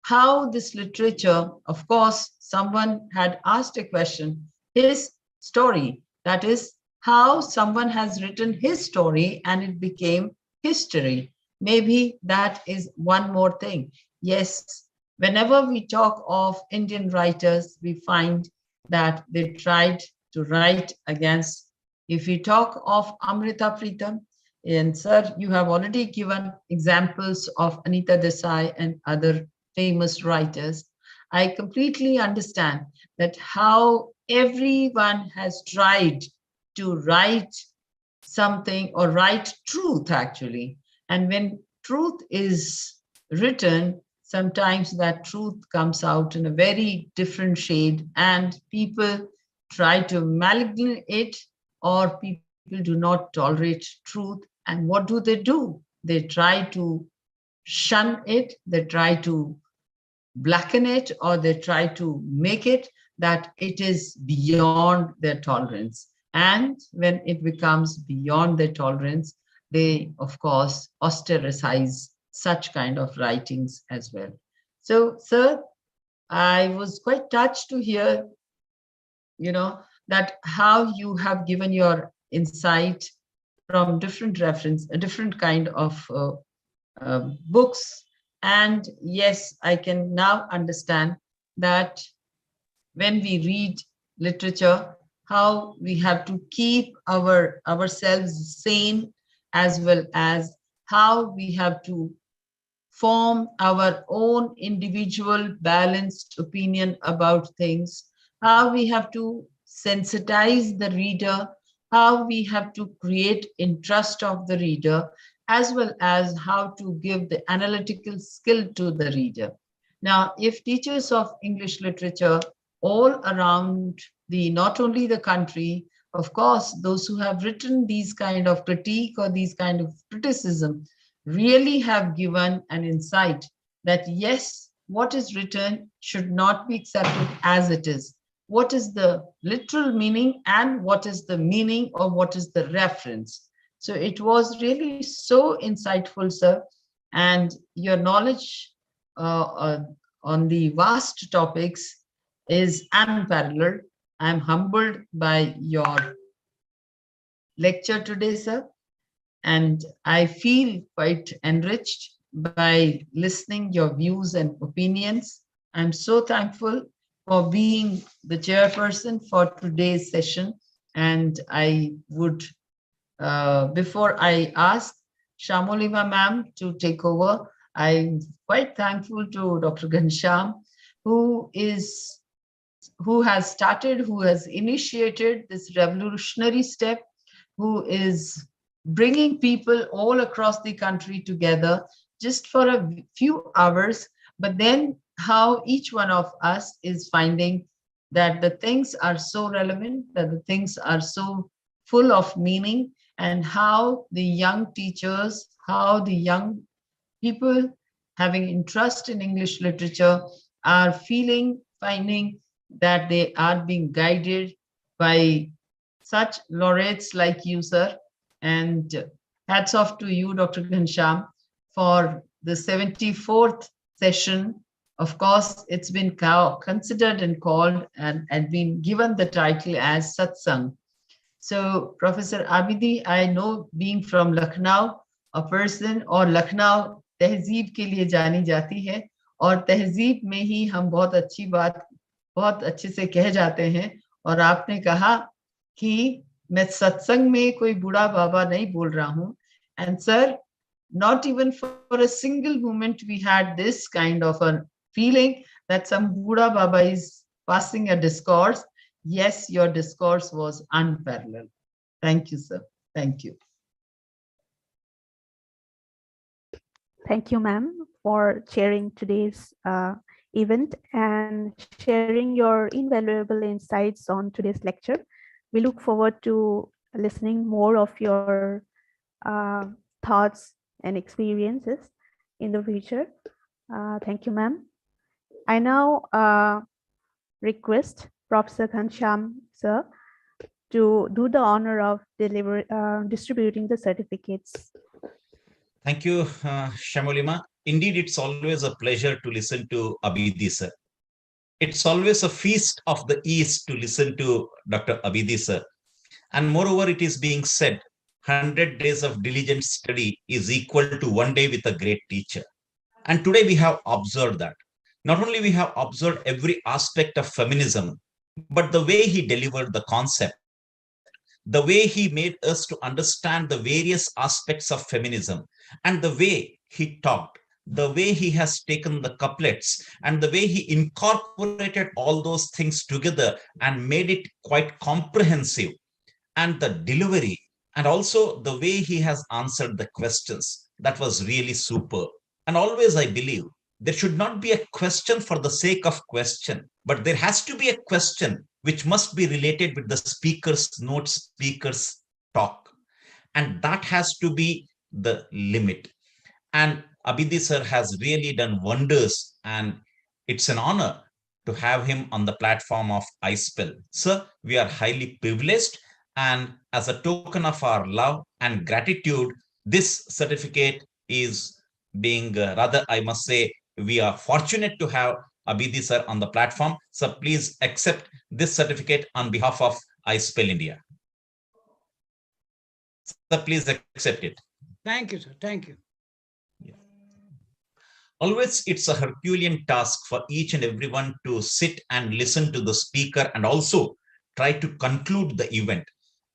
How this literature, of course, someone had asked a question, his story, that is how someone has written his story and it became history. Maybe that is one more thing. Yes, whenever we talk of Indian writers, we find that they tried to write against. If we talk of Amrita Pritam, and sir, you have already given examples of Anita Desai and other famous writers. I completely understand that how everyone has tried to write something or write truth actually. And when truth is written, sometimes that truth comes out in a very different shade and people try to malignate it, or people do not tolerate truth. And what do? They try to shun it, they try to blacken it, or they try to make it that it is beyond their tolerance. And when it becomes beyond their tolerance, they, of course, ostracize such kind of writings as well. So, sir, I was quite touched to hear, that how you have given your insight from different reference, a different kind of books. And yes, I can now understand that when we read literature, how we have to keep ourselves sane, as well as how we have to form our own individual balanced opinion about things, how we have to sensitize the reader, how we have to create interest of the reader, as well as how to give the analytical skill to the reader. Now, if teachers of English literature all around not only the country, of course, those who have written these kind of critique or these kind of criticism really have given an insight that yes, what is written should not be accepted as it is. What is the literal meaning and what is the meaning or what is the reference? So it was really so insightful, sir. And your knowledge on the vast topics is unparalleled. I'm humbled by your lecture today, sir. And I feel quite enriched by listening your views and opinions. I'm so thankful for being the chairperson for today's session. And I would, before I ask Shamolima ma'am to take over, I'm quite thankful to Dr. Ghanshyam, who has initiated this revolutionary step, who is bringing people all across the country together just for a few hours, but then how each one of us is finding that the things are so relevant, that the things are so full of meaning, and how the young teachers, how the young people having interest in English literature are finding that they are being guided by such laureates like you, sir. And hats off to you, Dr. Ghanshyam, for the 74th session. Of course, it's been considered and called and been given the title as Satsang. So, Professor Abidi, I know, being from Lucknow, a person, or Lucknow तहजीब के लिए जानी जाती है, और तहजीब में ही हम बहुत अच्छी बात बहुत अच्छे से कह जाते हैं. और आपने कहा कि मैं सत्संग में कोई बूढ़ा बाबा नहीं बोल रहा हूं. And sir, not even for a single moment we had this kind of a feeling that some Buddha Baba is passing a discourse. Yes, your discourse was unparalleled. Thank you, sir. Thank you. Thank you, ma'am, for chairing today's event and sharing your invaluable insights on today's lecture. We look forward to listening more of your thoughts and experiences in the future. Thank you, ma'am. I now request Professor Ghanshyam, sir, to do the honor of distributing the certificates. Thank you, Shamolima. Indeed, it's always a pleasure to listen to Abidi sir. It's always a feast of the East to listen to Dr. Abidi sir. And moreover, it is being said, 100 days of diligent study is equal to 1 day with a great teacher. And today we have observed that. Not only we have observed every aspect of feminism, but the way he delivered the concept, the way he made us to understand the various aspects of feminism, and the way he talked, the way he has taken the couplets, and the way he incorporated all those things together and made it quite comprehensive, and the delivery, and also the way he has answered the questions, that was really superb. And always I believe there should not be a question for the sake of question, but there has to be a question which must be related with the speaker's note, speaker's talk. And that has to be the limit. And Abidi sir has really done wonders, and it's an honor to have him on the platform of iSPELL. Sir, we are highly privileged, and as a token of our love and gratitude, this certificate is being, rather, I must say, we are fortunate to have Abidi sir on the platform. So please accept this certificate on behalf of iSPELL India. So please accept it. Thank you, sir. Thank you. Always, it's a Herculean task for each and everyone to sit and listen to the speaker and also try to conclude the event.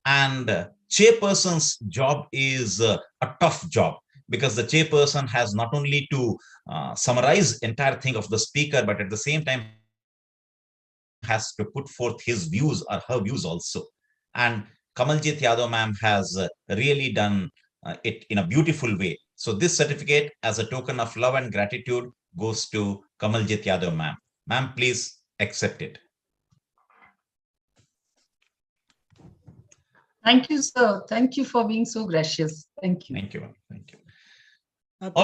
And chairperson's job is a tough job, because the chairperson has not only to summarize entire thing of the speaker, but at the same time has to put forth his views or her views also. And Kamaljit Yadav ma'am has really done it in a beautiful way. So this certificate, as a token of love and gratitude, goes to Kamaljit Yadav ma'am. Ma'am, please accept it. Thank you, sir. Thank you for being so gracious. Thank you. Thank you. Thank you. Professor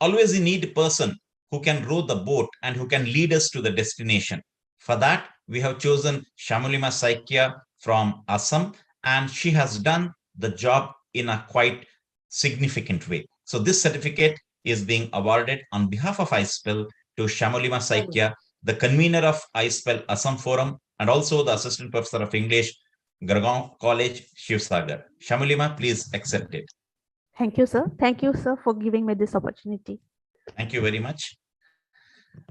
Always we need a person who can row the boat and who can lead us to the destination. For that, we have chosen Shamolima Saikia from Assam, and she has done the job in a quite significant way. So this certificate is being awarded on behalf of iSPELL to Shamolima Saikia, the convener of iSPELL Assam Forum, and also the assistant professor of English, Gurgaon College, Shivsagar. Shamolima, please accept it. Thank you, sir. Thank you, sir, for giving me this opportunity. Thank you very much.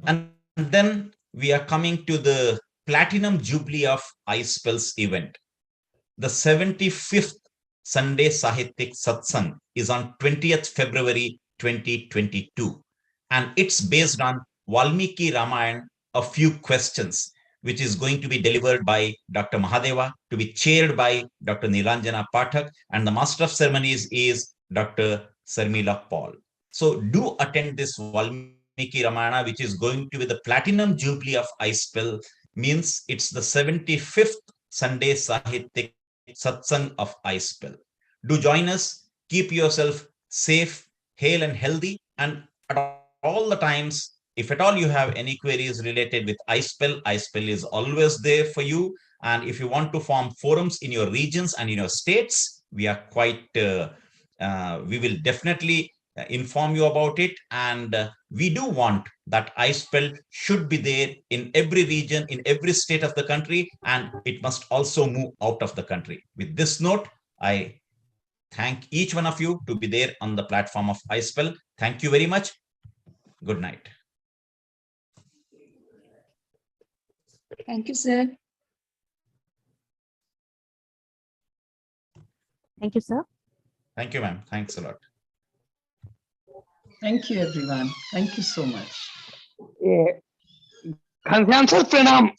And then we are coming to the Platinum Jubilee of iSPELL's event. The 75th Sunday Sahityak Satsang is on 20th February 2022. And it's based on Valmiki Ramayana, a few questions, which is going to be delivered by Dr. Mahadeva, to be chaired by Dr. Nilanjana Pathak, and the Master of Ceremonies is Dr. Sarmila Paul. So do attend this Valmiki Ramayana, which is going to be the Platinum Jubilee of iSPELL, means it's the 75th Sunday Sahityak Satsang of iSPELL. Do join us, keep yourself safe, hale and healthy, and at all the times, if at all you have any queries related with iSPELL, iSPELL is always there for you. And if you want to form forums in your regions and in your states, we are quite, we will definitely inform you about it. And we do want that iSPELL should be there in every region, in every state of the country, and it must also move out of the country. With this note, I thank each one of you to be there on the platform of iSPELL. Thank you very much. Good night. Thank you, sir. Thank you, sir. Thank you, ma'am. Thanks a lot. Thank you, everyone. Thank you so much. Ghanshyam sir प्रणाम।